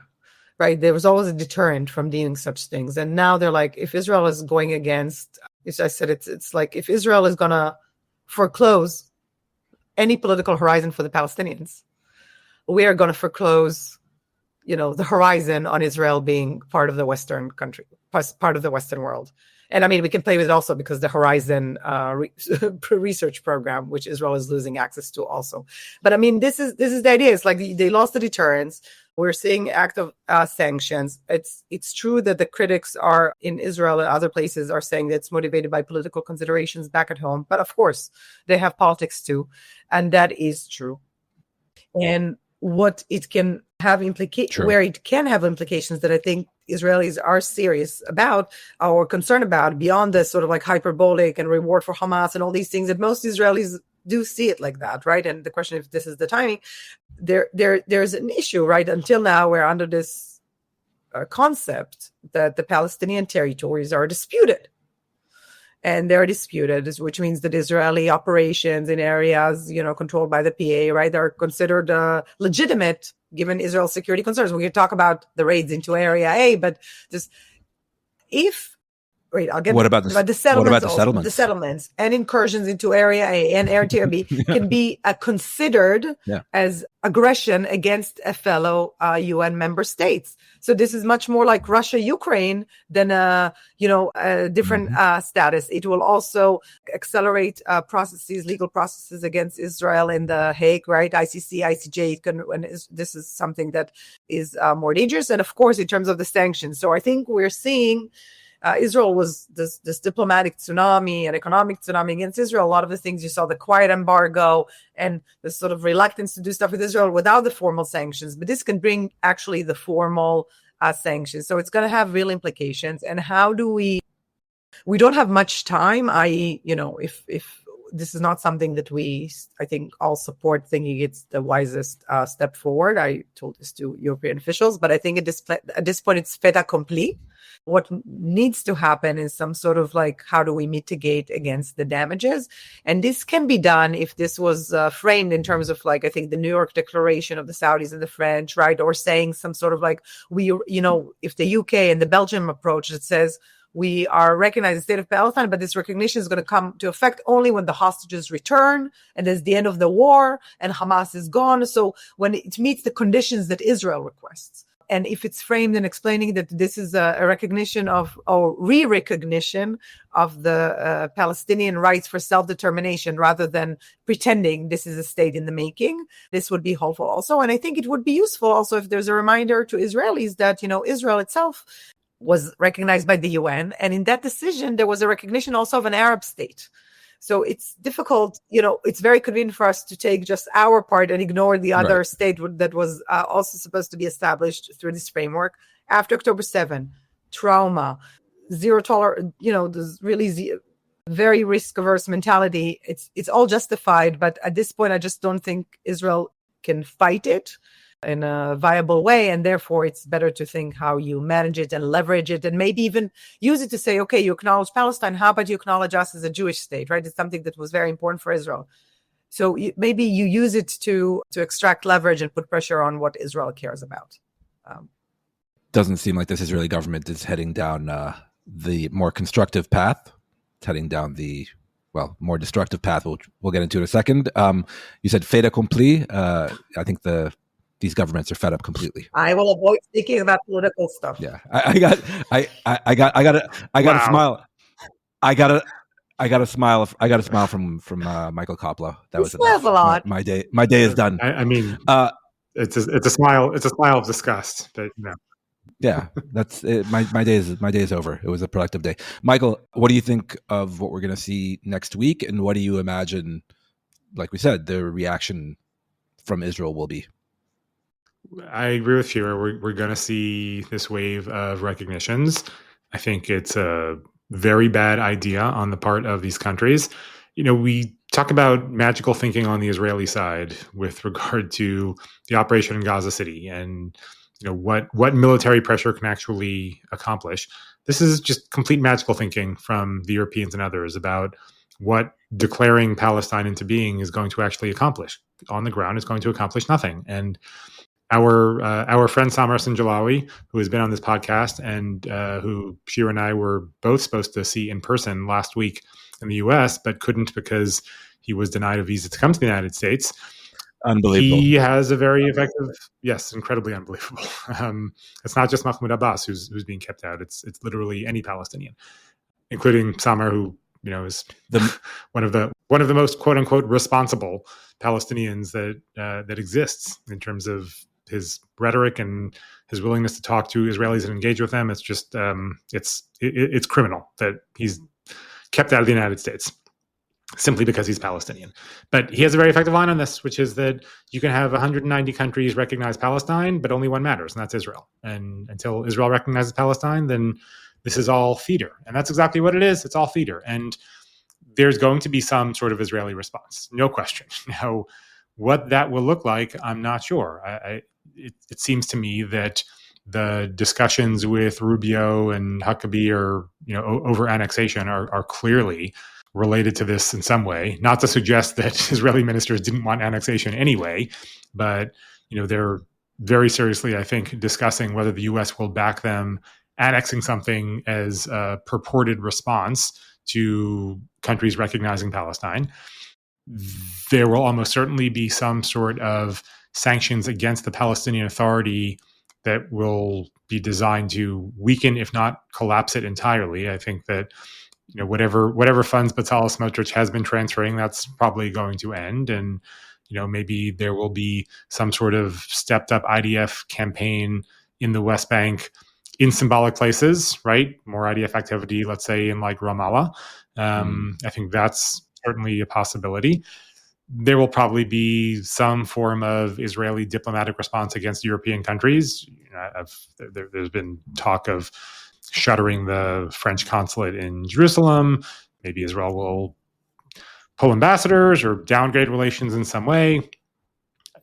right? There was always a deterrent from doing such things. And now they're like, if Israel is going against, as I said, it's like if Israel is going to foreclose any political horizon for the Palestinians, we are going to foreclose, the horizon on Israel being part of the Western country, part of the Western world. And I mean, we can play with it also because the Horizon research program, which Israel is losing access to also. But I mean, this is the idea. It's like they lost the deterrence. We're seeing active sanctions. It's true that the critics are in Israel and other places are saying that it's motivated by political considerations back at home. But of course, they have politics too. And that is true. And what it can have where it can have implications that I think Israelis are serious about or concerned about, beyond the sort of like hyperbolic and reward for Hamas and all these things that most Israelis do see it like that, right? And the question if this is the timing, there's an issue, right? Until now, we're under this concept that the Palestinian territories are disputed. and they're disputed, which means that Israeli operations in areas, controlled by the PA, right, are considered legitimate given Israel's security concerns. We can talk about the raids into Area A, but just I'll get what about the settlements. The settlements and incursions into Area A and Area B can be considered as aggression against a fellow UN member states. So this is much more like Russia-Ukraine than a different status. It will also accelerate legal processes against Israel in the Hague, right? ICC, ICJ. This is something that is more dangerous, and of course, in terms of the sanctions. So I think we're seeing. Israel was this diplomatic tsunami and economic tsunami against Israel. A lot of the things you saw, the quiet embargo and the sort of reluctance to do stuff with Israel without the formal sanctions. But this can bring actually the formal sanctions. So it's going to have real implications. And how do we don't have much time, i.e., if this is not something that I think, all support, thinking it's the wisest step forward. I told this to European officials, but I think at this point, it's fait accompli. What needs to happen is some sort of how do we mitigate against the damages? And this can be done if this was framed in terms of I think the New York Declaration of the Saudis and the French, right? Or saying some sort of if the UK and the Belgium approach that says, we are recognizing the state of Palestine, but this recognition is going to come to effect only when the hostages return and there's the end of the war and Hamas is gone. So when it meets the conditions that Israel requests. And if it's framed in explaining that this is a recognition of, or re-recognition of the Palestinian rights for self-determination rather than pretending this is a state in the making, this would be helpful also. And I think it would be useful also if there's a reminder to Israelis that, Israel itself was recognized by the UN. And in that decision, there was a recognition also of an Arab state. So it's difficult, it's very convenient for us to take just our part and ignore the other state that was also supposed to be established through this framework. After October 7, trauma, zero tolerance, there's really very risk-averse mentality. It's all justified, but at this point, I just don't think Israel can fight it in a viable way, and therefore it's better to think how you manage it and leverage it, and maybe even use it to say, okay, you acknowledge Palestine, how about you acknowledge us as a Jewish state, right? It's something that was very important for Israel. So maybe you use it to extract leverage and put pressure on what Israel cares about. Doesn't seem like this Israeli government is heading down the more constructive path. It's heading down the more destructive path. We'll get into in a second. You said fait accompli. I think these governments are fed up completely. I will avoid speaking about political stuff. Yeah, I got a smile. I got a smile. I got a smile from Michael Koplow. That was enough. A lot. My day is done. I mean, it's a smile. It's a smile of disgust. But yeah, that's it. My day is over. It was a productive day. Michael, what do you think of what we're going to see next week, and what do you imagine? Like we said, the reaction from Israel will be. I agree with Shira. We're going to see this wave of recognitions. I think it's a very bad idea on the part of these countries. We talk about magical thinking on the Israeli side with regard to the operation in Gaza City and what military pressure can actually accomplish. This is just complete magical thinking from the Europeans and others about what declaring Palestine into being is going to actually accomplish. On the ground, it's going to accomplish nothing. And our friend Samar Sinjalawi, who has been on this podcast and who Shira and I were both supposed to see in person last week in the U.S., but couldn't because he was denied a visa to come to the United States. Unbelievable. He has a very effective, incredibly unbelievable. It's not just Mahmoud Abbas who's being kept out. It's literally any Palestinian, including Samar, who is one of the most quote unquote responsible Palestinians that exists in terms of his rhetoric and his willingness to talk to Israelis and engage with them. It's just it's criminal that he's kept out of the United States simply because he's Palestinian. But he has a very effective line on this, which is that you can have 190 countries recognize Palestine, but only one matters, and that's Israel. And until Israel recognizes Palestine, then this is all theater. And that's exactly what it is. It's all theater. And there's going to be some sort of Israeli response, no question. Now, what that will look like, I'm not sure. It seems to me that the discussions with Rubio and Huckabee are over annexation are clearly related to this in some way. Not to suggest that Israeli ministers didn't want annexation anyway, but they're very seriously, I think, discussing whether the U.S. will back them annexing something as a purported response to countries recognizing Palestine. There will almost certainly be some sort of sanctions against the Palestinian Authority that will be designed to weaken, if not collapse it entirely. I think that whatever funds Bezalel Smotrich has been transferring, that's probably going to end, and maybe there will be some sort of stepped up IDF campaign in the West Bank in symbolic places, right? More IDF activity, let's say in like Ramallah. I think that's certainly a possibility. There will probably be some form of Israeli diplomatic response against European countries. There's been talk of shuttering the French consulate in Jerusalem. Maybe Israel will pull ambassadors or downgrade relations in some way.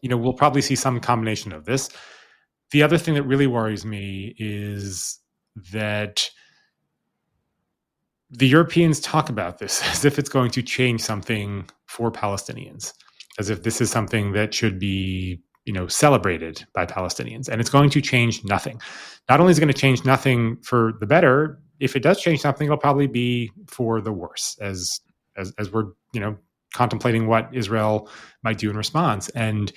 We'll probably see some combination of this. The other thing that really worries me is that the Europeans talk about this as if it's going to change something for Palestinians, as if this is something that should be, celebrated by Palestinians. And it's going to change nothing. Not only is it going to change nothing for the better, if it does change something, it'll probably be for the worse, as we're, contemplating what Israel might do in response. And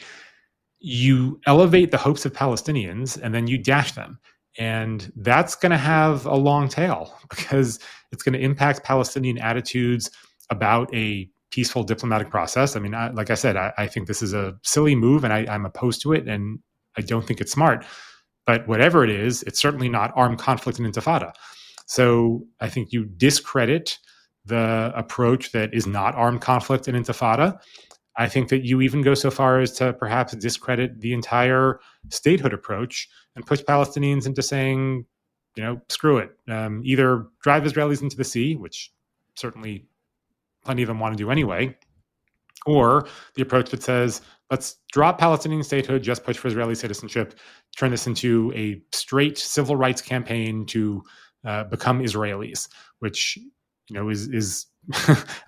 you elevate the hopes of Palestinians and then you dash them. And that's going to have a long tail because it's going to impact Palestinian attitudes about a peaceful diplomatic process. I mean, like I said, I think this is a silly move and I'm opposed to it. And I don't think it's smart. But whatever it is, it's certainly not armed conflict and intifada. So I think you discredit the approach that is not armed conflict and intifada. I think that you even go so far as to perhaps discredit the entire statehood approach and push Palestinians into saying, screw it. Either drive Israelis into the sea, which certainly plenty of them want to do anyway, or the approach that says, let's drop Palestinian statehood, just push for Israeli citizenship, turn this into a straight civil rights campaign to become Israelis, which is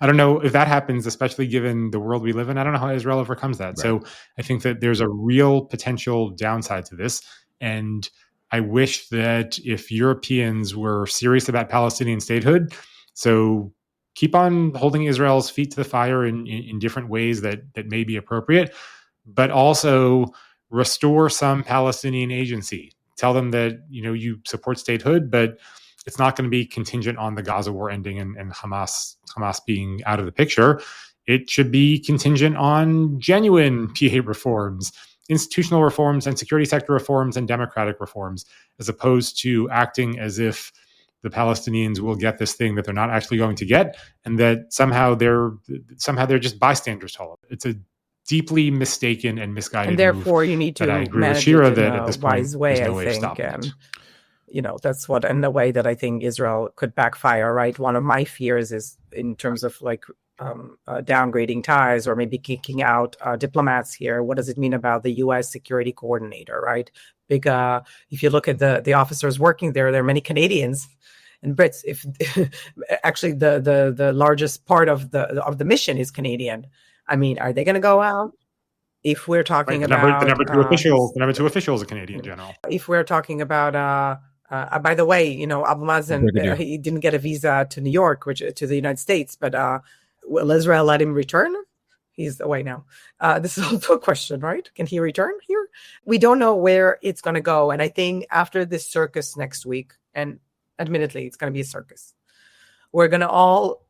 I don't know if that happens, especially given the world we live in. I don't know how Israel overcomes that. Right. So I think that there's a real potential downside to this. And I wish that if Europeans were serious about Palestinian statehood, so keep on holding Israel's feet to the fire in different ways that may be appropriate, but also restore some Palestinian agency. Tell them that, you support statehood, but it's not going to be contingent on the Gaza war ending and Hamas being out of the picture. It should be contingent on genuine PA reforms, institutional reforms and security sector reforms and democratic reforms, as opposed to acting as if the Palestinians will get this thing that they're not actually going to get, and that somehow they're just bystanders to all of it. It's a deeply mistaken and misguided move. And therefore, you need to manage it in a wise way, I think. That's what, in the way that I think Israel could backfire, right? One of my fears is in terms of downgrading ties or maybe kicking out diplomats here. What does it mean about the U.S. security coordinator, right? If you look at the officers working there are many Canadians and Brits. If actually the largest part of the mission is Canadian. I mean, are they going to go out? If we're talking about the number two official is a Canadian general. If we're talking about by the way, Abu Mazen, he didn't get a visa to New York, to the United States, but will Israel let him return? He's away now. This is also a question, right? Can he return here? We don't know where it's going to go. And I think after this circus next week, and admittedly, it's going to be a circus, we're going to all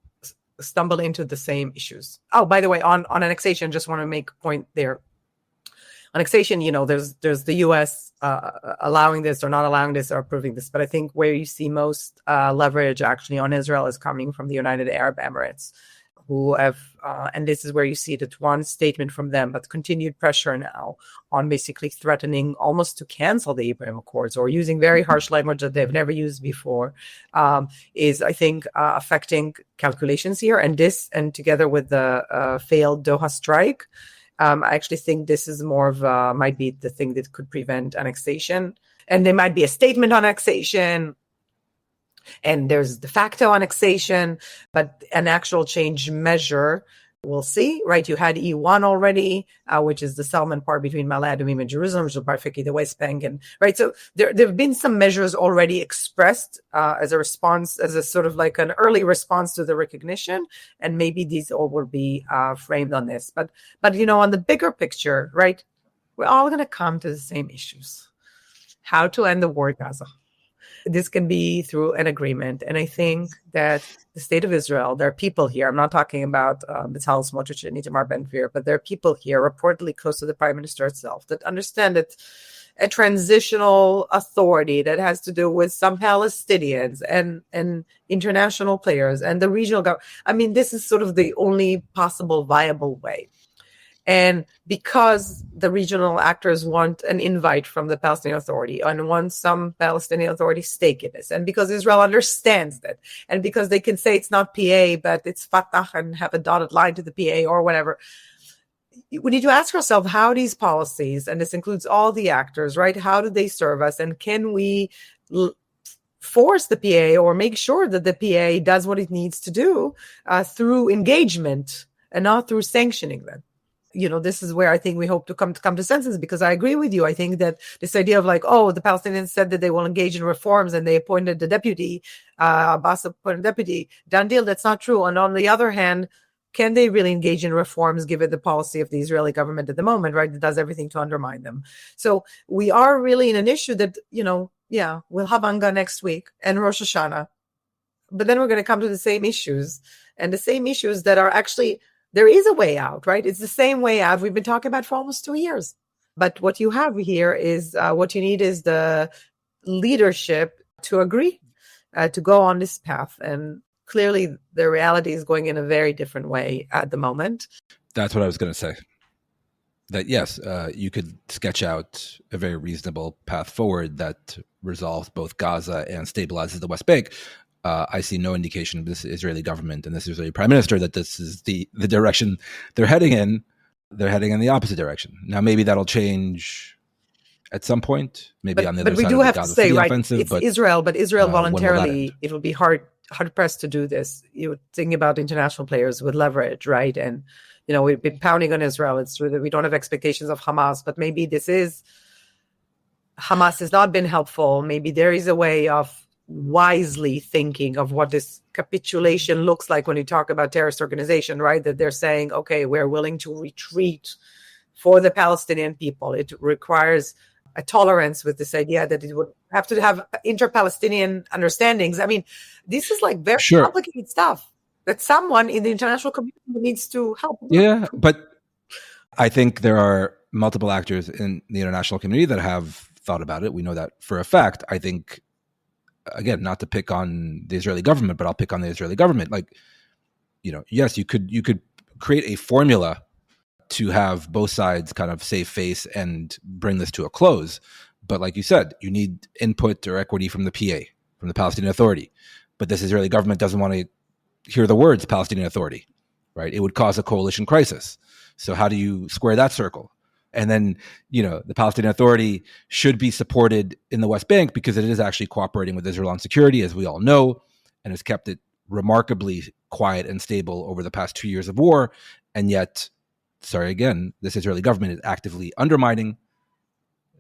stumble into the same issues. Oh, by the way, on annexation, just want to make a point there. Annexation, there's the U.S. Allowing this or not allowing this or approving this. But I think where you see most leverage actually on Israel is coming from the United Arab Emirates, who have, and this is where you see that one statement from them, but continued pressure now on basically threatening almost to cancel the Abraham Accords or using very harsh language that they've never used before, is, I think, affecting calculations here. And together with the failed Doha strike, I actually think this is more of might be the thing that could prevent annexation. And there might be a statement on annexation. And there's de facto annexation, but an actual change measure, we'll see, right? You had E1 already, which is the settlement part between Ma'ale Adumim and Jerusalem, which is particularly the West Bank. And right, so there have been some measures already expressed as a response, as a sort of like an early response to the recognition. And maybe these all will be framed on this. But on the bigger picture, right, we're all going to come to the same issues. How to end the war in Gaza. This can be through an agreement. And I think that the state of Israel, there are people here, I'm not talking about Bezalel Smotrich and Itamar Ben-Gvir, but there are people here reportedly close to the prime minister itself that understand that a transitional authority that has to do with some Palestinians and international players and the regional government. I mean, this is sort of the only possible viable way. And because the regional actors want an invite from the Palestinian Authority and want some Palestinian Authority stake in this, and because Israel understands that, and because they can say it's not PA, but it's Fatah and have a dotted line to the PA or whatever, we need to ask ourselves how these policies, and this includes all the actors, right? How do they serve us? And can we force the PA or make sure that the PA does what it needs to do through engagement and not through sanctioning them? This is where I think we hope to come to consensus, because I agree with you. I think that this idea of like, the Palestinians said that they will engage in reforms and they appointed the deputy, Abbas appointed deputy, done deal. That's not true. And on the other hand, can they really engage in reforms given the policy of the Israeli government at the moment, right? That does everything to undermine them. So we are really in an issue that, we'll have Anga next week and Rosh Hashanah, but then we're going to come to the same issues, and the same issues that are actually, there is a way out, right? It's the same way out we've been talking about for almost 2 years. But what you have here is what you need is the leadership to agree to go on this path. And clearly the reality is going in a very different way at the moment. That's what I was going to say. That yes, you could sketch out a very reasonable path forward that resolves both Gaza and stabilizes the West Bank. I see no indication of this Israeli government and this Israeli prime minister that this is the direction they're heading in. They're heading in the opposite direction. Now, maybe that'll change at some point. Maybe on the other side of the Gaza City offensive. It's Israel, but Israel voluntarily, it will be hard pressed to do this. You would think about international players with leverage, right? And we've been pounding on Israel. It's true that we don't have expectations of Hamas, but maybe Hamas has not been helpful. Maybe there is a way of wisely thinking of what this capitulation looks like when you talk about terrorist organization, right? That they're saying, okay, we're willing to retreat for the Palestinian people. It requires a tolerance with this idea that it would have to have inter-Palestinian understandings. I mean, this is like very complicated stuff that someone in the international community needs to help. Yeah, but I think there are multiple actors in the international community that have thought about it. We know that for a fact. I think, again, not to pick on the Israeli government, but I'll pick on the Israeli government. Like, yes, you could create a formula to have both sides kind of save face and bring this to a close. But like you said, you need input or equity from the PA, from the Palestinian Authority. But this Israeli government doesn't want to hear the words Palestinian Authority, right? It would cause a coalition crisis. So how do you square that circle? And then, the Palestinian Authority should be supported in the West Bank because it is actually cooperating with Israel on security, as we all know, and has kept it remarkably quiet and stable over the past 2 years of war. And yet, this Israeli government is actively undermining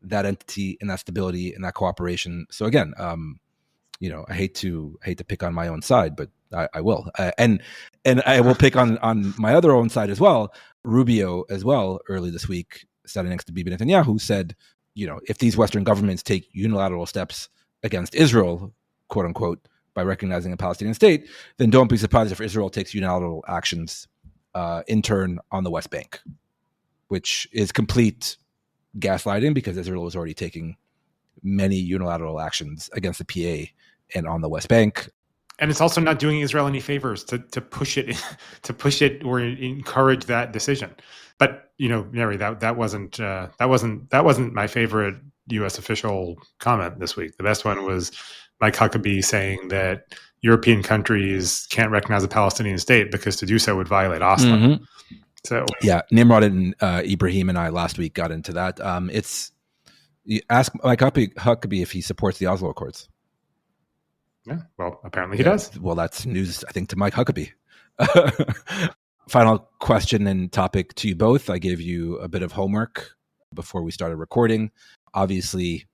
that entity and that stability and that cooperation. So again, I hate to pick on my own side, but I will, and I will pick on my other own side as well. Rubio as well early this week, standing next to Bibi Netanyahu, said, if these Western governments take unilateral steps against Israel, quote unquote, by recognizing a Palestinian state, then don't be surprised if Israel takes unilateral actions in turn on the West Bank, which is complete gaslighting because Israel is already taking many unilateral actions against the PA and on the West Bank. And it's also not doing Israel any favors to push it or encourage that decision. But Neri, that wasn't my favorite U.S. official comment this week. The best one was Mike Huckabee saying that European countries can't recognize a Palestinian state because to do so would violate Oslo. Mm-hmm. So yeah, Nimrod and Ibrahim and I last week got into that. You ask Mike Huckabee if he supports the Oslo Accords. Yeah, well, apparently he does. Well, that's news, I think, to Mike Huckabee. Final question and topic to you both. I gave you a bit of homework before we started recording. Obviously,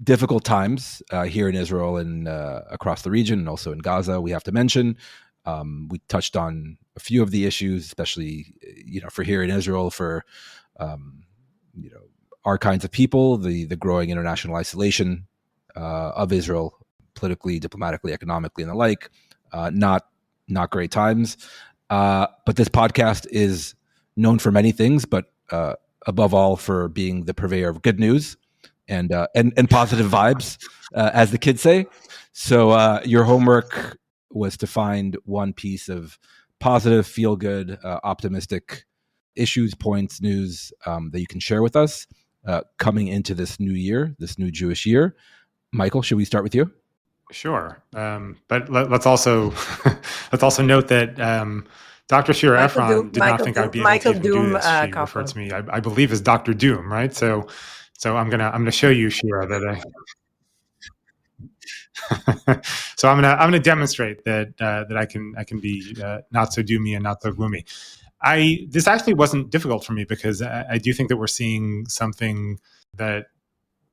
difficult times here in Israel and across the region, and also in Gaza, we have to mention. We touched on a few of the issues, especially, for here in Israel, for, our kinds of people, the growing international isolation of Israel, politically, diplomatically, economically, and the like. Not great times. But this podcast is known for many things, but above all for being the purveyor of good news and positive vibes, as the kids say. So your homework was to find one piece of positive, feel-good, optimistic issues, points, news that you can share with us coming into this new year, this new Jewish year. Michael, should we start with you? Sure, but let's also note that Dr. Shira Efron did not think I'd be able to do this. She referred to me, I believe, as Dr. Doom, right? So I'm gonna show you, Shira, that so I'm gonna demonstrate that I can be not so doomy and not so gloomy. This actually wasn't difficult for me because I do think that we're seeing something that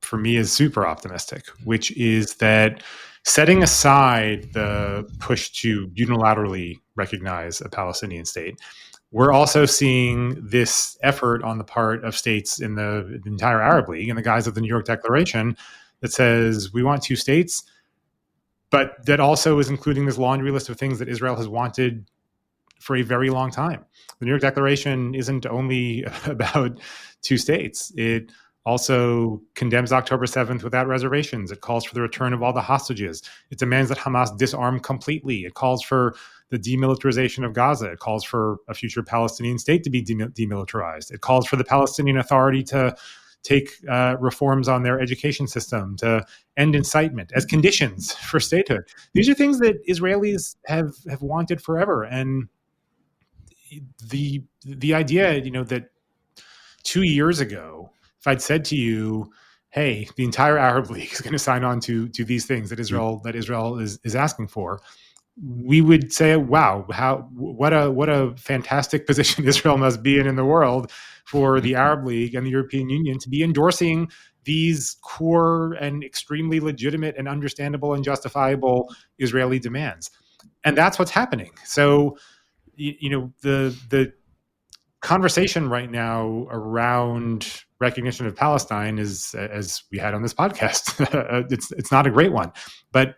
for me is super optimistic, which is that setting aside the push to unilaterally recognize a Palestinian state, we're also seeing this effort on the part of states in the entire Arab League in the guise of the New York Declaration that says we want two states, but that also is including this laundry list of things that Israel has wanted for a very long time. The New York Declaration isn't only about two states. It also condemns October 7th without reservations. It calls for the return of all the hostages. It demands that Hamas disarm completely. It calls for the demilitarization of Gaza. It calls for a future Palestinian state to be demilitarized. It calls for the Palestinian Authority to take reforms on their education system, to end incitement as conditions for statehood. These are things that Israelis have wanted forever. And the idea, that 2 years ago, if I'd said to you, hey, the entire Arab League is going to sign on to these things that Israel is asking for, we would say, wow, what a fantastic position Israel must be in the world for the Arab League and the European Union to be endorsing these core and extremely legitimate and understandable and justifiable Israeli demands. And that's what's happening. So, the conversation right now around recognition of Palestine is, as we had on this podcast, it's not a great one. But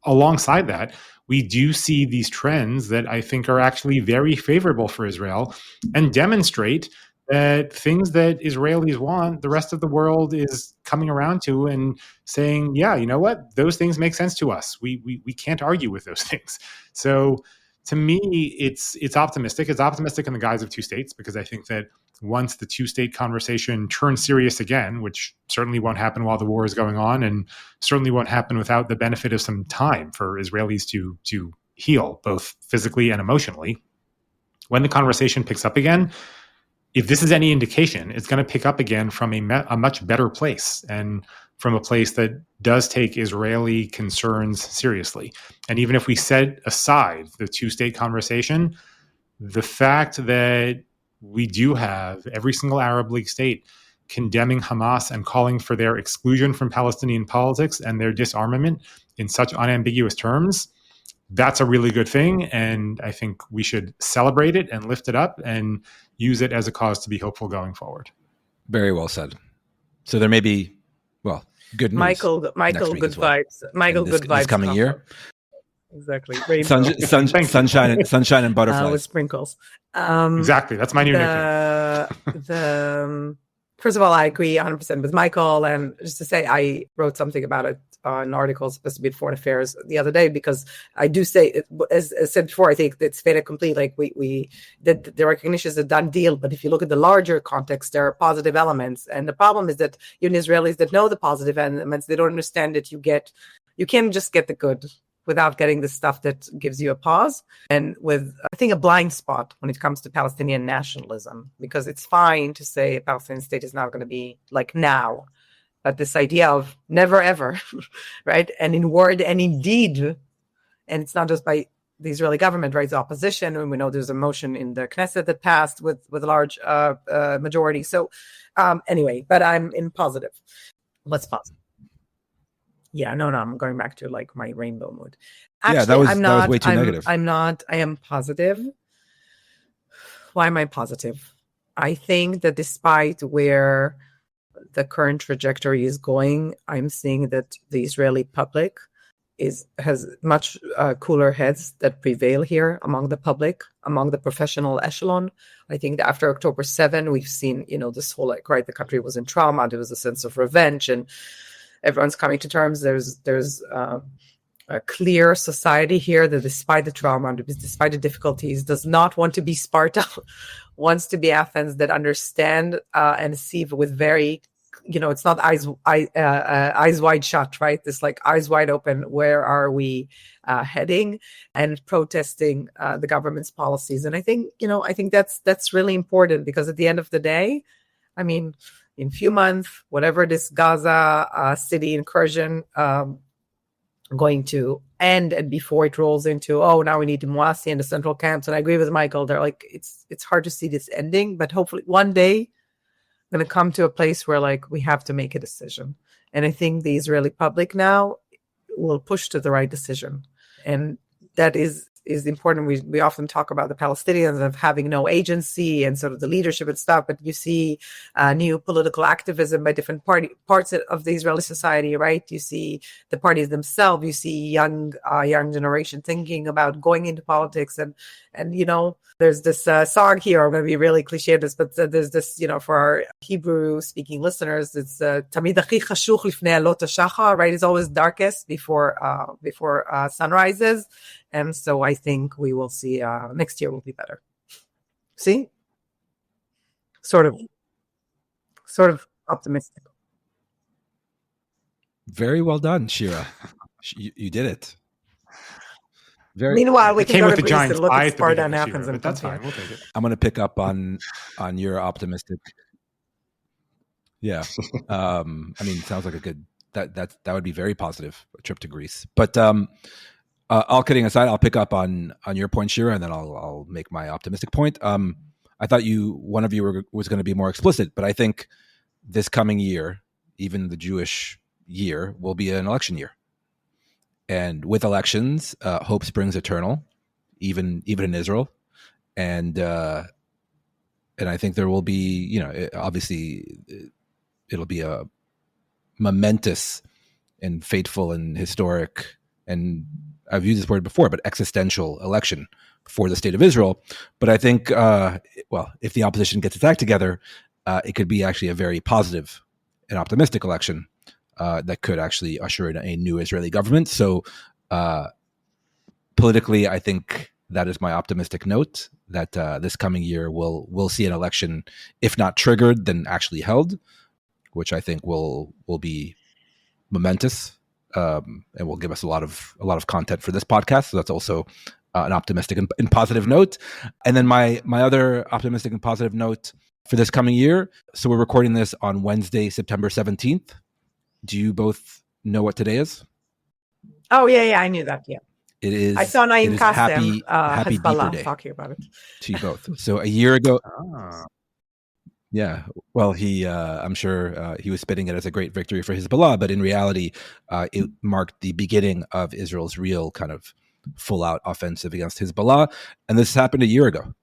alongside that, we do see these trends that I think are actually very favorable for Israel and demonstrate that things that Israelis want, the rest of the world is coming around to and saying, yeah, you know what? Those things make sense to us. We can't argue with those things. So to me, it's optimistic. It's optimistic in the guise of two states, because I think that once the two-state conversation turns serious again, which certainly won't happen while the war is going on, and certainly won't happen without the benefit of some time for Israelis to heal, both physically and emotionally, when the conversation picks up again, if this is any indication, it's going to pick up again from a much better place, and from a place that does take Israeli concerns seriously. And even if we set aside the two-state conversation, the fact that we do have every single Arab League state condemning Hamas and calling for their exclusion from Palestinian politics and their disarmament in such unambiguous terms, that's a really good thing. And I think we should celebrate it and lift it up and use it as a cause to be hopeful going forward. Very well said. So there may be, good news. Michael, good vibes. Michael, good vibes. This coming year. Exactly. Sunshine and butterflies. With sprinkles. Exactly. That's my new nickname. First of all, I agree 100% with Michael. And just to say, I wrote something about it, an article supposed to be in Foreign Affairs the other day, because I do say, as said before, I think it's fait accompli. Like the recognition is a done deal. But if you look at the larger context, there are positive elements. And the problem is that even Israelis that know the positive elements, they don't understand that you can't just get the good without getting the stuff that gives you a pause, and with, I think, a blind spot when it comes to Palestinian nationalism, because it's fine to say a Palestinian state is not going to be like now, But this idea of never ever, right? And in word and in deed, and it's not just by the Israeli government, right? It's opposition, and we know there's a motion in the Knesset that passed with a large majority. So anyway, but I'm in positive. What's positive? Yeah, no, I'm going back to like my rainbow mood. Actually, that was way too negative. I am positive. Why am I positive? I think that despite where the current trajectory is going, I'm seeing that the Israeli public has much cooler heads that prevail here among the public, among the professional echelon. I think that after October 7, we've seen, this whole, the country was in trauma. There was a sense of revenge, and everyone's coming to terms. There's a clear society here that, despite the trauma, despite the difficulties, does not want to be Sparta, wants to be Athens, that understand and see with very, it's not eyes wide shut, right? It's like eyes wide open. Where are we heading? And protesting the government's policies. And I think that's really important, because at the end of the day, I mean, in a few months, whatever this Gaza City incursion going to end, and before it rolls into, now we need Moasi and the central camps. And I agree with Michael. They're like, it's hard to see this ending, but hopefully one day going to come to a place where we have to make a decision. And I think the Israeli public now will push to the right decision. And that is important. We often talk about the Palestinians of having no agency and sort of the leadership and stuff, but you see new political activism by different parts of the Israeli society, right? You see the parties themselves, you see young generation thinking about going into politics, and there's this song here. I'm going to be really cliche this, but there's this, for our Hebrew speaking listeners, it's Tamid achi chashuch lifnei alot hashachar, right? It's always darkest before sun rises. And so I think we will see next year will be better. See? Sort of optimistic. Very well done, Shira. You did it. Meanwhile, we can go to Greece and look at Sparta and Athens, and that's fine. We'll take it. I'm going to pick up on your optimistic. Yeah, I mean, it sounds like a good that would be very positive, a trip to Greece. But all kidding aside, I'll pick up on your point, Shira, and then I'll make my optimistic point. I thought one of you was going to be more explicit, but I think this coming year, even the Jewish year, will be an election year. And with elections, hope springs eternal, even in Israel, and I think there will be, obviously, it'll be a momentous and fateful and historic, and I've used this word before, but existential election for the state of Israel. But I think, if the opposition gets its act together, it could be actually a very positive and optimistic election. That could actually usher in a new Israeli government. So politically, I think that is my optimistic note, that this coming year we'll see an election, if not triggered, then actually held, which I think will be momentous and will give us a lot of content for this podcast. So that's also an optimistic and positive note. And then my other optimistic and positive note for this coming year. So we're recording this on Wednesday, September 17th. Do you both know what today is? Oh, yeah, I knew that, yeah. It is. I saw Naim Qassem, happy Beeper Day talking about it. to you both. So a year ago, yeah, well, I'm sure he was spitting it as a great victory for Hezbollah, but in reality, it marked the beginning of Israel's real kind of full-out offensive against Hezbollah, and this happened a year ago.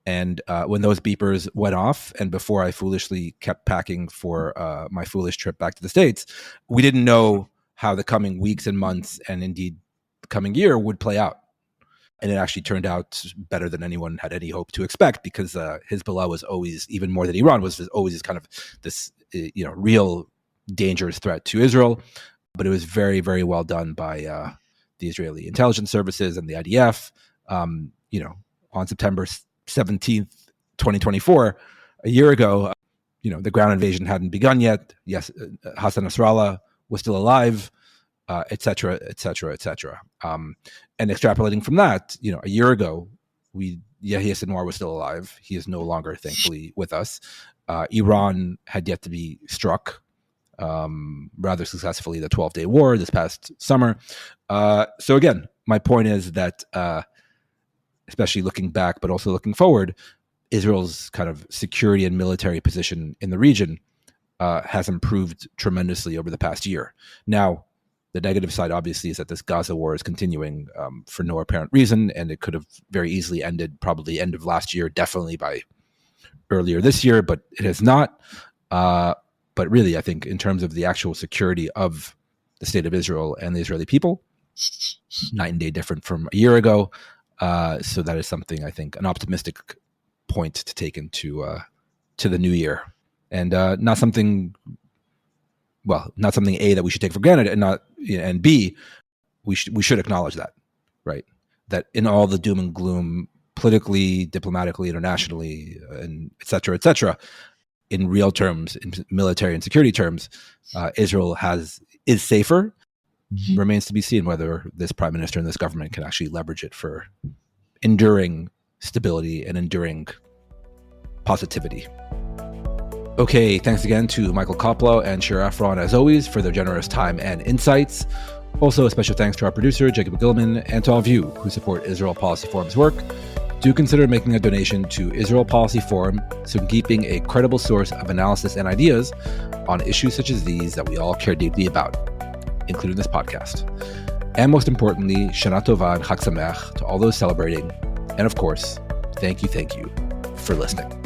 And when those beepers went off, and before I foolishly kept packing for my foolish trip back to the States, we didn't know how the coming weeks and months, and indeed the coming year, would play out. And it actually turned out better than anyone had any hope to expect, because Hezbollah was always, even more than Iran, was always kind of this real dangerous threat to Israel. But it was very, very well done by the Israeli intelligence services and the IDF. On September 17th, 2024, a year ago, the ground invasion hadn't begun yet. Yes, Hassan Nasrallah was still alive, et cetera, et cetera, et cetera. And extrapolating from that, a year ago, Yahya Sinwar was still alive. He is no longer, thankfully, with us. Iran had yet to be struck. rather successfully the 12-day war this past summer. So again, my point is that, especially looking back, but also looking forward, Israel's kind of security and military position in the region has improved tremendously over the past year. Now, the negative side, obviously, is that this Gaza war is continuing for no apparent reason, and it could have very easily ended probably end of last year, definitely by earlier this year, but it has not. But really, I think in terms of the actual security of the state of Israel and the Israeli people, night and day different from a year ago. So that is something, I think, an optimistic point to take into to the new year, and not something A, that we should take for granted, and B, we should acknowledge that, right? That in all the doom and gloom, politically, diplomatically, internationally, and et cetera, in real terms, in military and security terms, Israel is safer. Remains to be seen whether this prime minister and this government can actually leverage it for enduring stability and enduring positivity. Okay, thanks again to Michael Koplow and Shira Efron, as always, for their generous time and insights. Also, a special thanks to our producer, Jacob Gilman, and to all of you who support Israel Policy Forum's work. Do consider making a donation to Israel Policy Forum so keeping a credible source of analysis and ideas on issues such as these that we all care deeply about, including this podcast. And most importantly, Shana Tova and Chag Sameach to all those celebrating. And of course, thank you for listening.